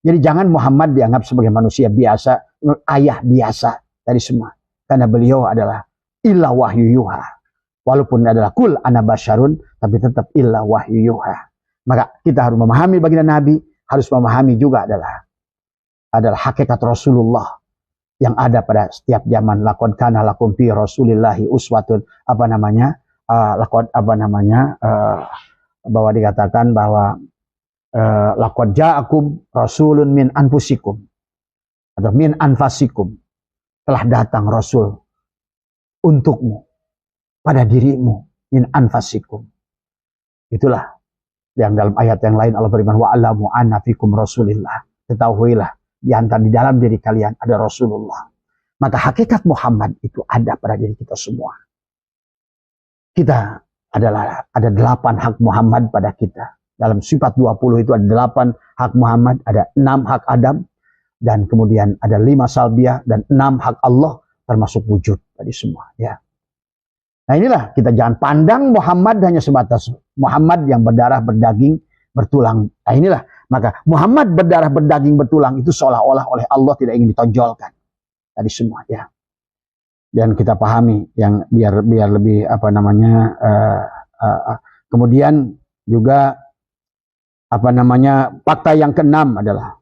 A: Jadi jangan Muhammad dianggap sebagai manusia biasa, ayah biasa tadi semua. Karena beliau adalah illa wahyu yuha. Walaupun adalah kul ana basyarun, tapi tetap illa wahyu yuha. Maka kita harus memahami baginda Nabi, harus memahami juga adalah hakikat Rasulullah yang ada pada setiap zaman. Laqad kana lakum fi Rasulillahi uswatun bahwa dikatakan bahwa laqad ja'akum rasulun min anfusikum atau min anfasikum, telah datang rasul untukmu pada dirimu min anfasikum. Itulah yang dalam ayat yang lain Allah berfirman wa alamu anna fikum rasulillah. Ketahuilah di dalam diri kalian ada Rasulullah. Maka hakikat Muhammad itu ada pada diri kita semua. Kita ada 8 hak Muhammad pada kita. Dalam sifat 20 itu ada 8 hak Muhammad, ada 6 hak Adam, dan kemudian ada 5 salbiah dan 6 hak Allah termasuk wujud tadi semua ya. Nah inilah kita jangan pandang Muhammad hanya sebatas Muhammad yang berdarah berdaging bertulang. Nah inilah maka Muhammad berdarah berdaging bertulang itu seolah-olah oleh Allah tidak ingin ditonjolkan tadi semua ya. Dan kita pahami yang biar lebih kemudian juga fakta yang keenam adalah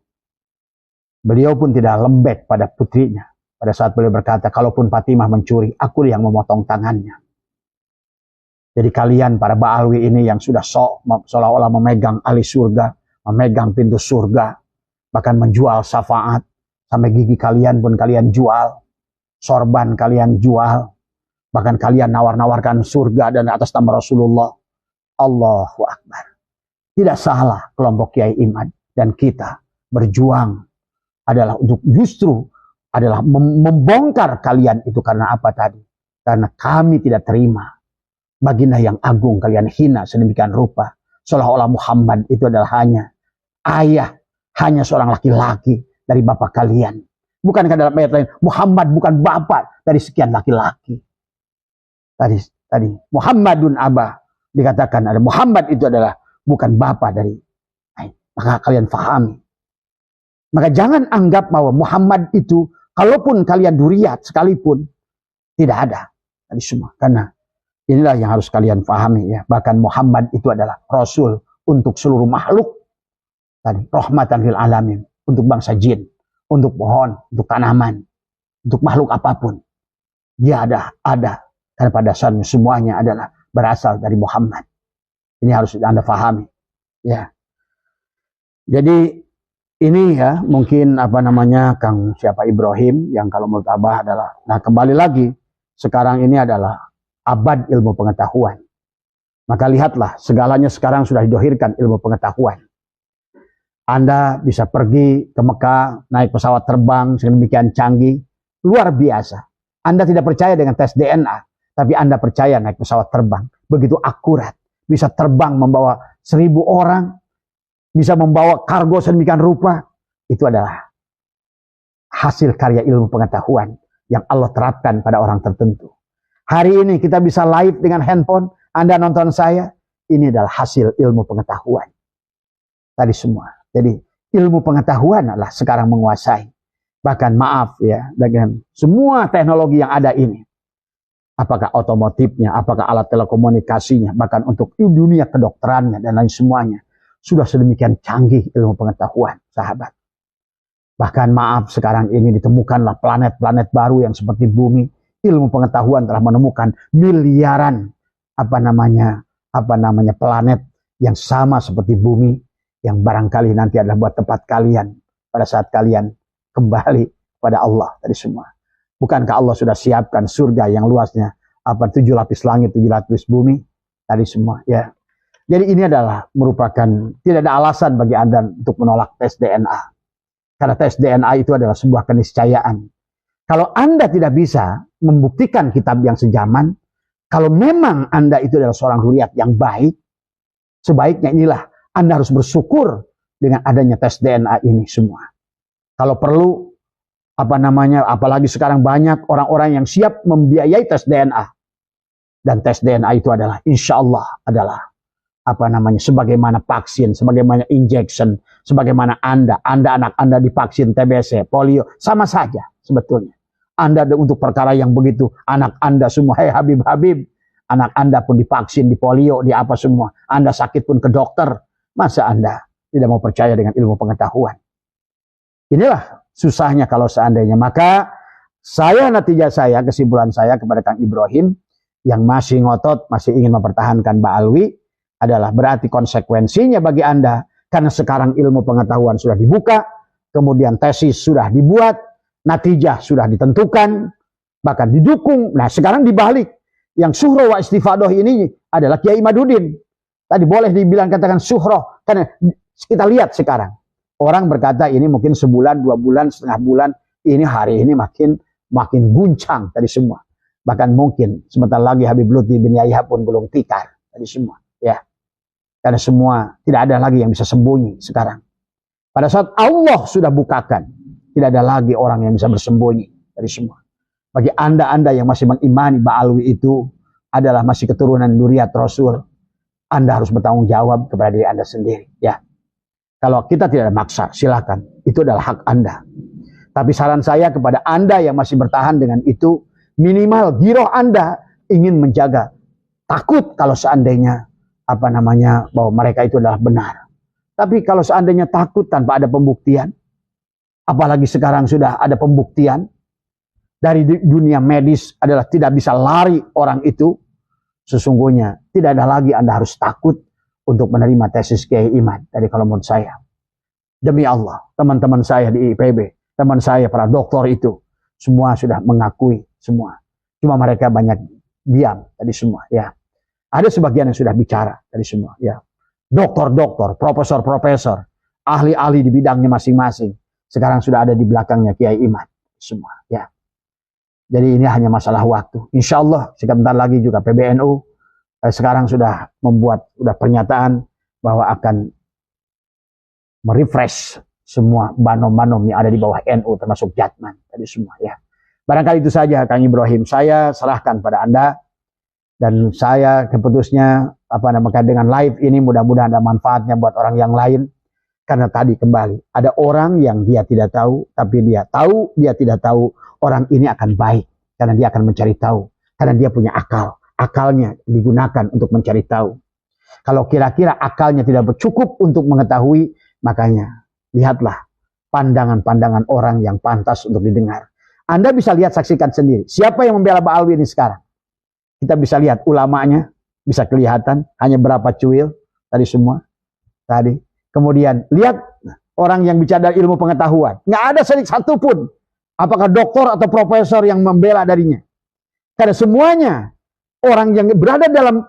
A: beliau pun tidak lembek pada putrinya pada saat beliau berkata kalaupun Fatimah mencuri aku yang memotong tangannya. Jadi kalian para Ba'alwi ini yang sudah seolah-olah memegang ahli surga, memegang pintu surga, bahkan menjual syafaat, sampai gigi kalian pun kalian jual, sorban kalian jual, bahkan kalian nawar-nawarkan surga dan atas nama Rasulullah. Allahu Akbar. Tidak salah kelompok Kiai Imad dan kita berjuang adalah untuk justru adalah membongkar kalian itu karena apa tadi? Karena kami tidak terima. Baginda yang agung kalian hina sedemikian rupa. Seolah-olah Muhammad itu adalah hanya ayah hanya seorang laki-laki dari bapak kalian. Bukankah dalam ayat lain, Muhammad bukan bapak dari sekian laki-laki. Tadi Muhammadun Aba, dikatakan ada Muhammad itu adalah bukan bapak dari. Maka kalian fahami. Maka jangan anggap bahwa Muhammad itu, kalaupun kalian duriat sekalipun, tidak ada. Tadi semua. Karena inilah yang harus kalian fahami ya. Bahkan Muhammad itu adalah Rasul untuk seluruh makhluk. Tadi rahmatan lil alamin, untuk bangsa jin, untuk pohon, untuk tanaman, untuk makhluk apapun. Dia ada. Karena pada dasarnya semuanya adalah berasal dari Muhammad. Ini harus Anda fahami. Ya. Jadi ini ya mungkin Kang siapa Ibrahim yang kalau menurut Abah adalah, nah kembali lagi sekarang ini adalah abad ilmu pengetahuan. Maka lihatlah segalanya sekarang sudah didohirkan ilmu pengetahuan. Anda bisa pergi ke Mekah naik pesawat terbang sedemikian canggih, luar biasa. Anda tidak percaya dengan tes DNA, tapi Anda percaya naik pesawat terbang begitu akurat, bisa terbang membawa 1000 orang. Bisa membawa kargo sedemikian rupa, itu adalah hasil karya ilmu pengetahuan yang Allah terapkan pada orang tertentu. Hari ini kita bisa live dengan handphone, Anda nonton saya, ini adalah hasil ilmu pengetahuan. Tadi semua. Jadi ilmu pengetahuan adalah sekarang menguasai. Bahkan maaf ya, dengan semua teknologi yang ada ini. Apakah otomotifnya, apakah alat telekomunikasinya, bahkan untuk dunia kedokterannya dan lain semuanya. Sudah sedemikian canggih ilmu pengetahuan, sahabat. Bahkan maaf, sekarang ini ditemukanlah planet-planet baru yang seperti bumi. Ilmu pengetahuan telah menemukan miliaran planet yang sama seperti bumi, yang barangkali nanti adalah buat tempat kalian pada saat kalian kembali pada Allah tadi semua. Bukankah Allah sudah siapkan surga yang luasnya 7 lapis langit, 7 lapis bumi tadi semua ya. Jadi ini adalah merupakan, tidak ada alasan bagi Anda untuk menolak tes DNA. Karena tes DNA itu adalah sebuah keniscayaan. Kalau Anda tidak bisa membuktikan kitab yang sejaman, kalau memang Anda itu adalah seorang zuriat yang baik, sebaiknya inilah Anda harus bersyukur dengan adanya tes DNA ini semua. Kalau perlu, apalagi sekarang banyak orang-orang yang siap membiayai tes DNA. Dan tes DNA itu adalah, insya Allah adalah sebagaimana vaksin, sebagaimana injection, sebagaimana anak Anda divaksin TBC, polio, sama saja sebetulnya. Anda untuk perkara yang begitu, anak Anda semua, hei Habib, anak Anda pun divaksin, di polio, di apa semua. Anda sakit pun ke dokter, masa Anda tidak mau percaya dengan ilmu pengetahuan? Inilah susahnya kalau seandainya. Maka kesimpulan saya kepada Kang Ibrahim, yang masih ngotot, masih ingin mempertahankan Ba'alwi, adalah berarti konsekuensinya bagi Anda, karena sekarang ilmu pengetahuan sudah dibuka, kemudian tesis sudah dibuat, natijah sudah ditentukan, bahkan didukung. Nah sekarang dibalik, yang suhroh wa istifadoh ini adalah Kiai Madudin. Tadi boleh dibilang katakan suhroh, karena kita lihat sekarang, orang berkata ini mungkin sebulan, 2 bulan, setengah bulan, ini hari ini makin guncang tadi semua. Bahkan mungkin sebentar lagi Habib Lutfi bin Yahya pun belum tikar tadi semua. Ya, karena semua tidak ada lagi yang bisa sembunyi sekarang. Pada saat Allah sudah bukakan, tidak ada lagi orang yang bisa bersembunyi dari semua. Bagi Anda yang masih mengimani Ba'alwi itu adalah masih keturunan Duriat Rasul, Anda harus bertanggung jawab kepada diri Anda sendiri. Ya, kalau kita tidak ada maksa, silakan. Itu adalah hak Anda. Tapi saran saya kepada Anda yang masih bertahan dengan itu, minimal giroh Anda ingin menjaga. Takut kalau seandainya bahwa mereka itu adalah benar. Tapi kalau seandainya takut tanpa ada pembuktian, apalagi sekarang sudah ada pembuktian dari dunia medis adalah tidak bisa lari orang itu, sesungguhnya tidak ada lagi Anda harus takut untuk menerima tesis Kiai Iman. Jadi kalau menurut saya, demi Allah, teman-teman saya di IPB, teman saya para doktor itu, semua sudah mengakui semua. Cuma mereka banyak diam tadi semua ya. Ada sebagian yang sudah bicara dari semua ya. Doktor-doktor, profesor-profesor, ahli-ahli di bidangnya masing-masing sekarang sudah ada di belakangnya Kiai Iman semua ya. Jadi ini hanya masalah waktu. Insya Allah sebentar lagi juga PBNU sekarang sudah membuat pernyataan bahwa akan merefresh semua banom-banom yang ada di bawah NU termasuk Jatman tadi semua ya. Barangkali itu saja Kang Ibrahim, saya serahkan pada Anda dan saya keputusnya dengan live ini mudah-mudahan ada manfaatnya buat orang yang lain. Karena tadi kembali, ada orang yang dia tidak tahu, tapi dia tahu, dia tidak tahu, orang ini akan baik. Karena dia akan mencari tahu. Karena dia punya akal. Akalnya digunakan untuk mencari tahu. Kalau kira-kira akalnya tidak cukup untuk mengetahui, makanya lihatlah pandangan-pandangan orang yang pantas untuk didengar. Anda bisa lihat, saksikan sendiri. Siapa yang membela Ba'alwi ini sekarang? Kita bisa lihat ulamanya, bisa kelihatan, hanya berapa cuil, tadi semua. Tadi. Kemudian lihat orang yang bicara dari ilmu pengetahuan. Nggak ada satu pun. Apakah doktor atau profesor yang membela darinya. Karena semuanya orang yang berada dalam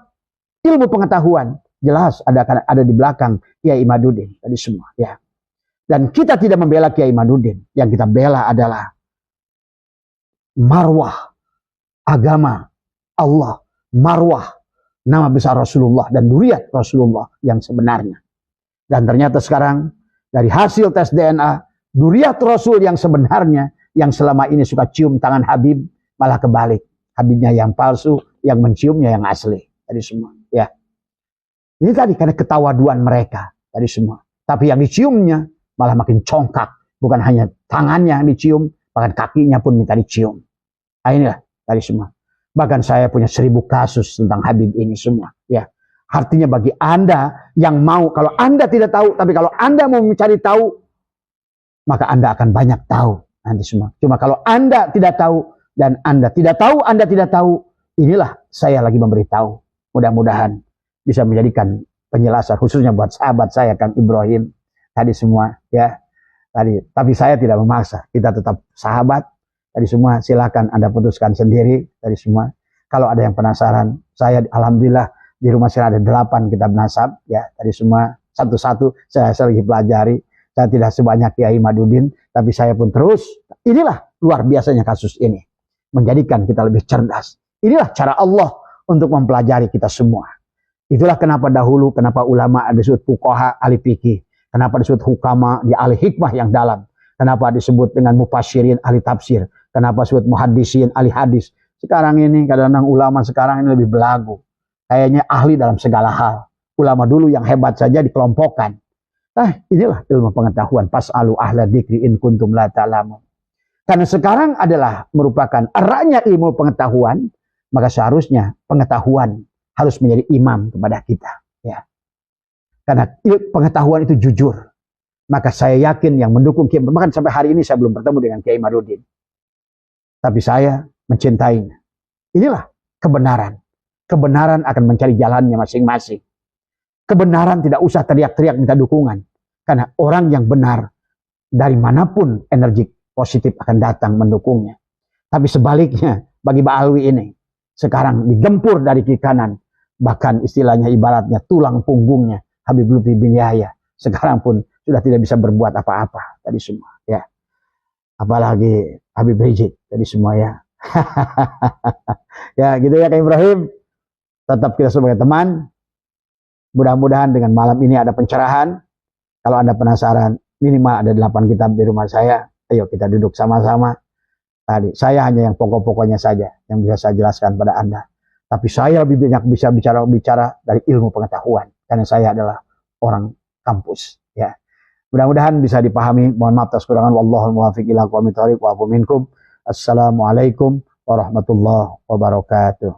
A: ilmu pengetahuan. Jelas ada di belakang Kiai Imaduddin. Tadi semua. Ya. Dan kita tidak membela Kiai Imaduddin. Yang kita bela adalah marwah agama Allah. Marwah nama besar Rasulullah dan duriat Rasulullah yang sebenarnya. Dan ternyata sekarang dari hasil tes DNA, duriat Rasul yang sebenarnya, yang selama ini suka cium tangan Habib, malah kebalik. Habibnya yang palsu, yang menciumnya yang asli. Tadi semua. Ya. Ini tadi karena ketawaduan mereka. Tadi semua. Tapi yang diciumnya malah makin congkak. Bukan hanya tangannya yang dicium, bahkan kakinya pun minta dicium. Nah inilah tadi semua. Bahkan saya punya 1000 kasus tentang Habib ini semua. Ya. Artinya bagi Anda yang mau, kalau Anda tidak tahu, tapi kalau Anda mau mencari tahu, maka Anda akan banyak tahu nanti semua. Cuma kalau Anda tidak tahu, dan Anda tidak tahu, inilah saya lagi memberitahu. Mudah-mudahan bisa menjadikan penjelasan, khususnya buat sahabat saya, Kang Ibrahim, tadi semua. Ya, tapi saya tidak memaksa, kita tetap sahabat, tadi semua, silakan Anda putuskan sendiri, tadi semua. Kalau ada yang penasaran, saya alhamdulillah, di rumah saya ada 8 kitab nasab, ya dari semua satu-satu saya lagi pelajari. Saya tidak sebanyak Kiai Imaduddin, tapi saya pun terus. Inilah luar biasanya kasus ini, menjadikan kita lebih cerdas. Inilah cara Allah untuk mempelajari kita semua. Itulah kenapa dahulu, kenapa ulama disebut fuqaha ahli fikih, kenapa disebut hukama di ahli hikmah yang dalam, kenapa disebut dengan mufasyirin ahli tafsir, kenapa disebut muhaddisin ahli hadis. Sekarang ini kadang-kadang ulama sekarang ini lebih belagu. Kayaknya ahli dalam segala hal. Ulama dulu yang hebat saja dikelompokkan. Nah, inilah ilmu pengetahuan. Fas'alu ahla dzikri in kuntum la ta'lamun. Karena sekarang adalah merupakan eratnya ilmu pengetahuan, maka seharusnya pengetahuan harus menjadi imam kepada kita. Ya. Karena pengetahuan itu jujur. Maka saya yakin yang mendukung Kiai, bahkan sampai hari ini saya belum bertemu dengan Kiai Imaduddin. Tapi saya mencintainya. Inilah kebenaran. Kebenaran akan mencari jalannya masing-masing. Kebenaran tidak usah teriak-teriak minta dukungan. Karena orang yang benar, dari manapun energi positif akan datang mendukungnya. Tapi sebaliknya, bagi Ba'alwi ini, sekarang digempur dari kiri kanan. Bahkan istilahnya ibaratnya tulang punggungnya Habib Lutfi bin Yahya. Sekarang pun sudah tidak bisa berbuat apa-apa. Tadi semua. Ya. Apalagi Habib Rizik. Tadi semua ya. Ya gitu ya Kak Ibrahim. Tetap kita sebagai teman. Mudah-mudahan dengan malam ini ada pencerahan. Kalau Anda penasaran, minimal ada 8 kitab di rumah saya. Ayo kita duduk sama-sama. Tadi saya hanya yang pokok-pokoknya saja yang bisa saya jelaskan pada Anda. Tapi saya lebih banyak bisa bicara dari ilmu pengetahuan. Karena saya adalah orang kampus. Ya. Mudah-mudahan bisa dipahami. Mohon maaf atas kekurangan. Wallahul muwaffiq ila aqwamit thoriq wa afu minkum. Assalamualaikum warahmatullahi wabarakatuh.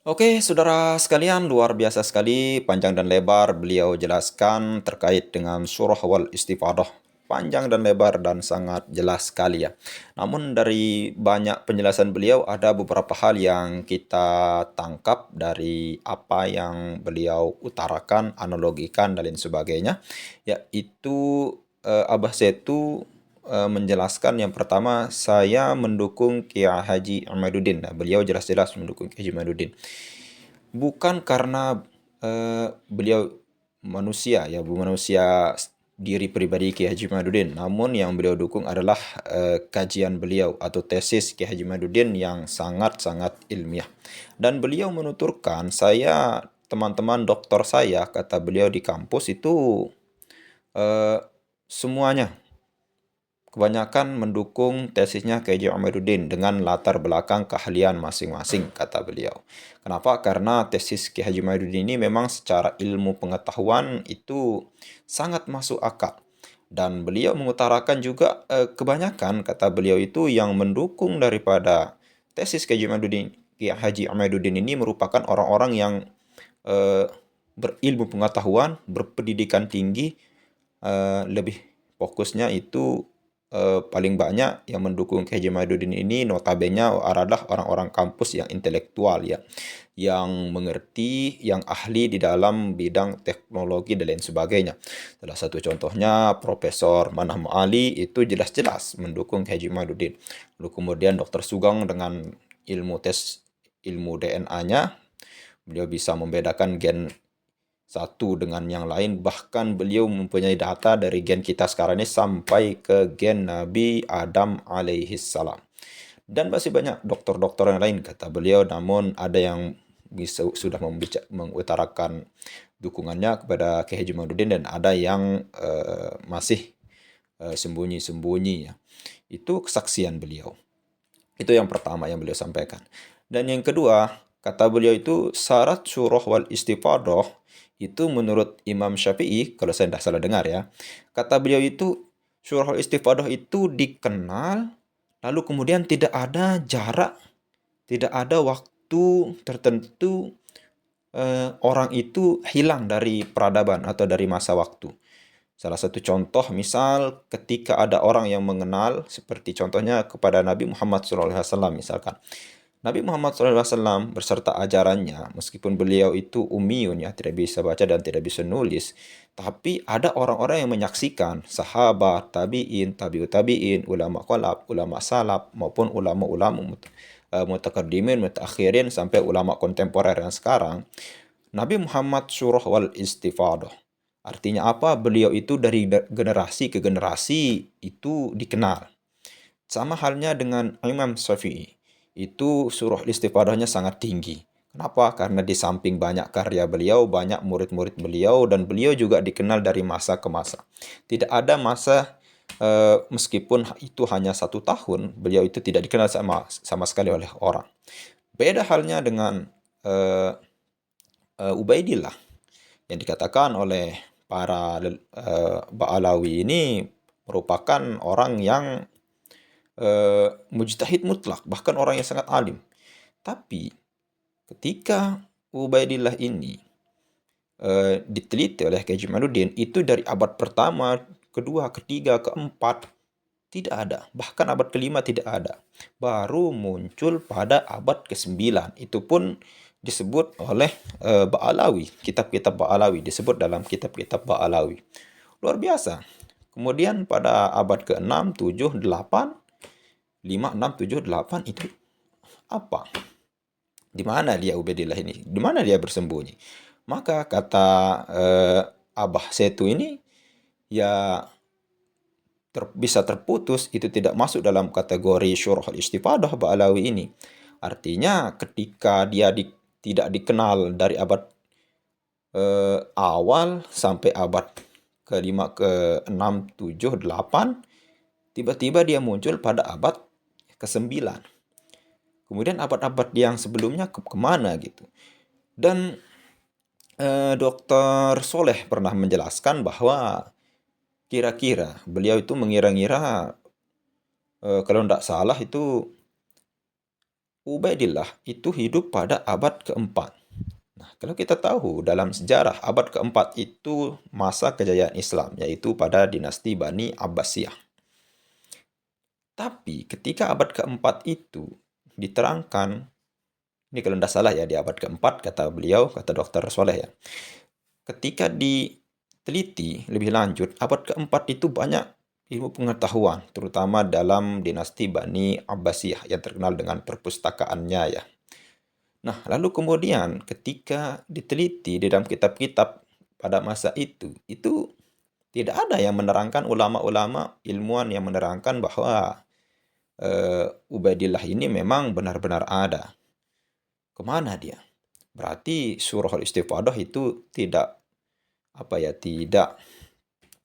B: Oke, saudara sekalian, luar biasa sekali panjang dan lebar beliau jelaskan terkait dengan surah wal istifadah. Panjang dan lebar dan sangat jelas sekali ya. Namun dari banyak penjelasan beliau ada beberapa hal yang kita tangkap dari apa yang beliau utarakan, analogikan dan lain sebagainya. Yaitu Abah Setu menjelaskan yang pertama, saya mendukung Kiai Haji Imaduddin. Nah, beliau jelas-jelas mendukung Kiai Haji Imaduddin. Bukan karena beliau manusia diri pribadi Kiai Haji Imaduddin, namun yang beliau dukung adalah kajian beliau atau tesis Kiai Haji Imaduddin yang sangat-sangat ilmiah. Dan beliau menuturkan, teman-teman doktor saya, kata beliau di kampus itu semuanya kebanyakan mendukung tesisnya K.J. Umayduddin dengan latar belakang keahlian masing-masing, kata beliau. Kenapa? Karena tesis K.J. Umayduddin ini memang secara ilmu pengetahuan itu sangat masuk akal. Dan beliau mengutarakan juga kebanyakan, kata beliau itu, yang mendukung daripada tesis K.J. Umayduddin ini merupakan orang-orang yang berilmu pengetahuan, berpendidikan tinggi, lebih fokusnya itu paling banyak yang mendukung K.J. Umayduddin ini notabene adalah orang-orang kampus yang intelektual ya, yang mengerti, yang ahli di dalam bidang teknologi dan lain sebagainya. Salah satu contohnya Profesor Manah Ali itu jelas-jelas mendukung K.J. Umayduddin. Lalu kemudian Dr. Sugeng dengan ilmu DNA-nya, beliau bisa membedakan gen satu dengan yang lain, bahkan beliau mempunyai data dari gen kita sekarang ini sampai ke gen Nabi Adam alaihi salam. Dan masih banyak dokter-dokter yang lain, kata beliau, namun ada yang sudah mengutarakan dukungannya kepada Kiai Haji Umayduddin dan ada yang masih sembunyi-sembunyi ya. Itu kesaksian beliau. Itu yang pertama yang beliau sampaikan. Dan yang kedua, kata beliau itu syarat syuroh wal istifadoh itu menurut Imam Syafi'i, kalau saya tidak salah dengar ya, kata beliau itu syuroh wal istifadoh itu dikenal, lalu kemudian tidak ada jarak, tidak ada waktu tertentu orang itu hilang dari peradaban atau dari masa waktu. Salah satu contoh misal ketika ada orang yang mengenal, seperti contohnya kepada Nabi Muhammad SAW misalkan. Nabi Muhammad SAW berserta ajarannya, meskipun beliau itu ummiyun ya, tidak bisa baca dan tidak bisa nulis, tapi ada orang-orang yang menyaksikan, sahabat, tabi'in, tabi'ut tabi'in, ulama qalaf, ulama salaf, maupun ulama-ulama mutakaddimin, mutakhirin, sampai ulama kontemporer yang sekarang. Nabi Muhammad syuroh wal istifadah. Artinya apa? Beliau itu dari generasi ke generasi itu dikenal. Sama halnya dengan Imam Syafi'i. Itu surah istifadahnya sangat tinggi. Kenapa? Karena di samping banyak karya beliau, banyak murid-murid beliau, dan beliau juga dikenal dari masa ke masa. Tidak ada masa, meskipun itu hanya 1 tahun, beliau itu tidak dikenal sama sekali oleh orang. Beda halnya dengan Ubaidillah, yang dikatakan oleh para Ba'alawi ini merupakan orang yang mujtahid mutlak, bahkan orang yang sangat alim. Tapi ketika Ubaidillah ini diteliti oleh K.J. Umayduddin, itu dari abad pertama, kedua, ketiga, keempat, tidak ada. Bahkan abad kelima tidak ada. Baru muncul pada abad ke-9. Itu pun disebut oleh Ba'alawi. Kitab-kitab Ba'alawi disebut dalam kitab-kitab Ba'alawi. Luar biasa. Kemudian pada abad ke-6, 7, 8, 5, 6, 7, 8 itu apa? Di mana dia Ubaidillah ini? Di mana dia bersembunyi? Maka kata Abah Setu ini ya bisa terputus, itu tidak masuk dalam kategori syurah istifadah Ba'alawi ini. Artinya ketika dia tidak dikenal dari abad awal sampai abad ke-5, ke-6, 7, 8, tiba-tiba dia muncul pada abad ke-9. Kemudian abad-abad yang sebelumnya kemana gitu. Dan Dr. Soleh pernah menjelaskan bahwa kira-kira beliau itu mengira-ngira, kalau tidak salah itu Ubaidillah itu hidup pada abad ke-4. Nah, kalau kita tahu dalam sejarah abad ke-4 itu masa kejayaan Islam, yaitu pada dinasti Bani Abbasiyah. Tapi ketika abad ke-4 itu diterangkan, ini kalau tidak salah ya di abad ke-4 kata beliau, kata Dr. Soleh ya, ketika diteliti lebih lanjut, abad ke-4 itu banyak ilmu pengetahuan, terutama dalam dinasti Bani Abbasiyah yang terkenal dengan perpustakaannya ya. Nah, lalu kemudian ketika diteliti di dalam kitab-kitab pada masa itu tidak ada yang menerangkan, ulama-ulama ilmuwan yang menerangkan bahwa Ubaidillah ini memang benar-benar ada. Kemana dia? Berarti surah al-istifadah itu tidak tidak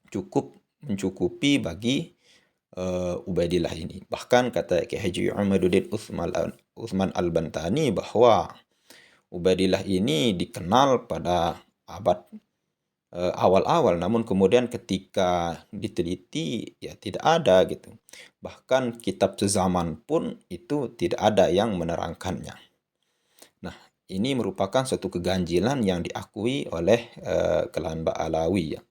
B: cukup mencukupi bagi Ubaidillah ini. Bahkan kata Kiai Haji Imaduddin Utsman Al-Bantani bahwa Ubaidillah ini dikenal pada abad awal-awal, namun kemudian ketika diteliti ya tidak ada gitu. Bahkan kitab sezaman pun itu tidak ada yang menerangkannya. Nah, ini merupakan suatu keganjilan yang diakui oleh Kelan Ba'alawi ya.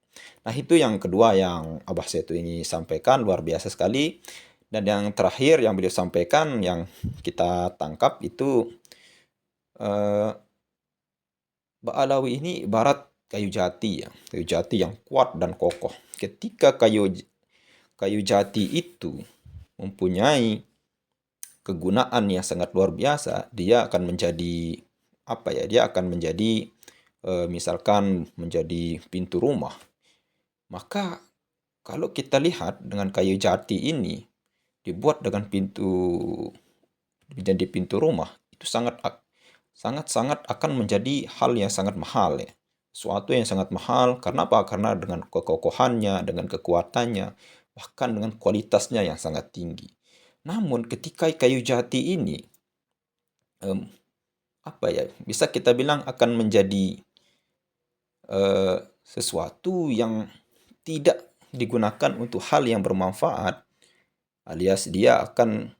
B: Nah, itu yang kedua yang Abah Setu ini sampaikan, luar biasa sekali. Dan yang terakhir yang beliau sampaikan, yang kita tangkap itu Ba'alawi ini ibarat kayu jati ya, kayu jati yang kuat dan kokoh. Ketika kayu jati itu mempunyai kegunaan yang sangat luar biasa, dia akan menjadi apa ya? Dia akan menjadi misalkan menjadi pintu rumah. Maka kalau kita lihat dengan kayu jati ini dibuat dengan menjadi pintu rumah, itu sangat akan menjadi hal yang sangat mahal ya. Suatu yang sangat mahal, karena apa? Karena dengan kekokohannya, dengan kekuatannya, bahkan dengan kualitasnya yang sangat tinggi. Namun ketika kayu jati ini apa ya? Bisa kita bilang akan menjadi sesuatu yang tidak digunakan untuk hal yang bermanfaat, alias dia akan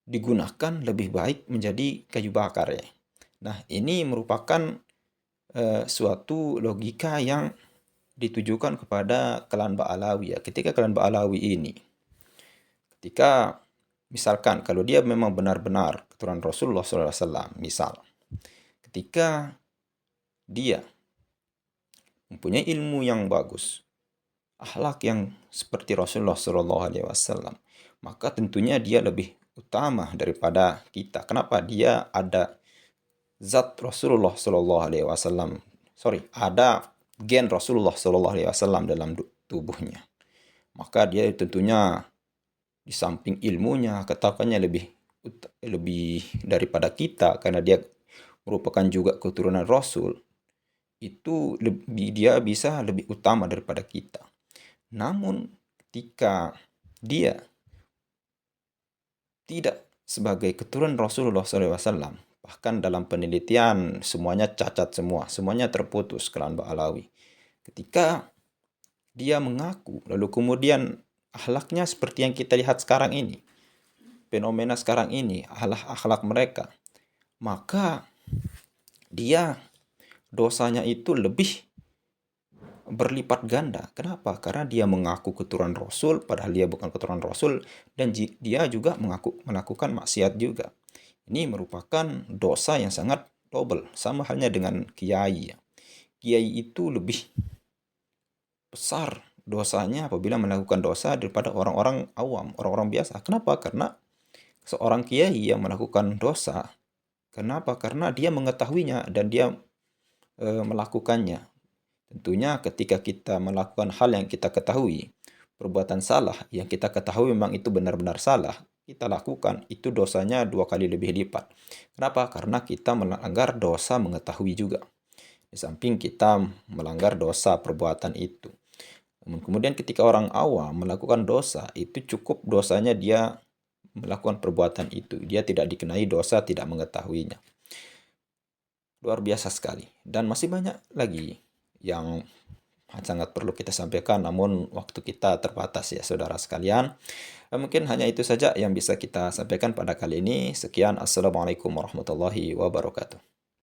B: digunakan lebih baik menjadi kayu bakar ya. Nah, ini merupakan suatu logika yang ditujukan kepada Kelan Ba'alawi ya. Ketika Kelan Ba'alawi ini, ketika misalkan kalau dia memang benar-benar keturunan Rasulullah SAW, misal, ketika dia mempunyai ilmu yang bagus, akhlak yang seperti Rasulullah SAW, maka tentunya dia lebih utama daripada kita. Kenapa? Dia ada zat Rasulullah SAW, ada gen Rasulullah SAW dalam tubuhnya. Maka dia tentunya di samping ilmunya, ketahuannya lebih daripada kita, karena dia merupakan juga keturunan Rasul, itu dia bisa lebih utama daripada kita. Namun ketika dia tidak sebagai keturunan Rasulullah SAW, bahkan dalam penelitian semuanya cacat semuanya terputus Kelan Ba'alawi. Ketika dia mengaku, lalu kemudian akhlaknya seperti yang kita lihat sekarang ini, fenomena sekarang ini, akhlak mereka, maka dia dosanya itu lebih berlipat ganda. Kenapa? Karena dia mengaku keturunan Rasul, padahal dia bukan keturunan Rasul, dan dia juga melakukan maksiat juga. Ini merupakan dosa yang sangat double, sama halnya dengan kiai. Kiai itu lebih besar dosanya apabila melakukan dosa daripada orang-orang awam, orang-orang biasa. Kenapa? Karena seorang kiai yang melakukan dosa, kenapa? Karena dia mengetahuinya dan dia melakukannya. Tentunya ketika kita melakukan hal yang kita ketahui, perbuatan salah yang kita ketahui memang itu benar-benar salah, kita lakukan, itu dosanya 2 kali lebih lipat. Kenapa? Karena kita melanggar dosa mengetahui juga. Di samping kita melanggar dosa perbuatan itu. Kemudian ketika orang awam melakukan dosa, itu cukup dosanya dia melakukan perbuatan itu. Dia tidak dikenai dosa tidak mengetahuinya. Luar biasa sekali. Dan masih banyak lagi yang sangat perlu kita sampaikan, namun waktu kita terbatas ya saudara sekalian. Mungkin hanya itu saja yang bisa kita sampaikan pada kali ini. Sekian, Assalamualaikum warahmatullahi wabarakatuh.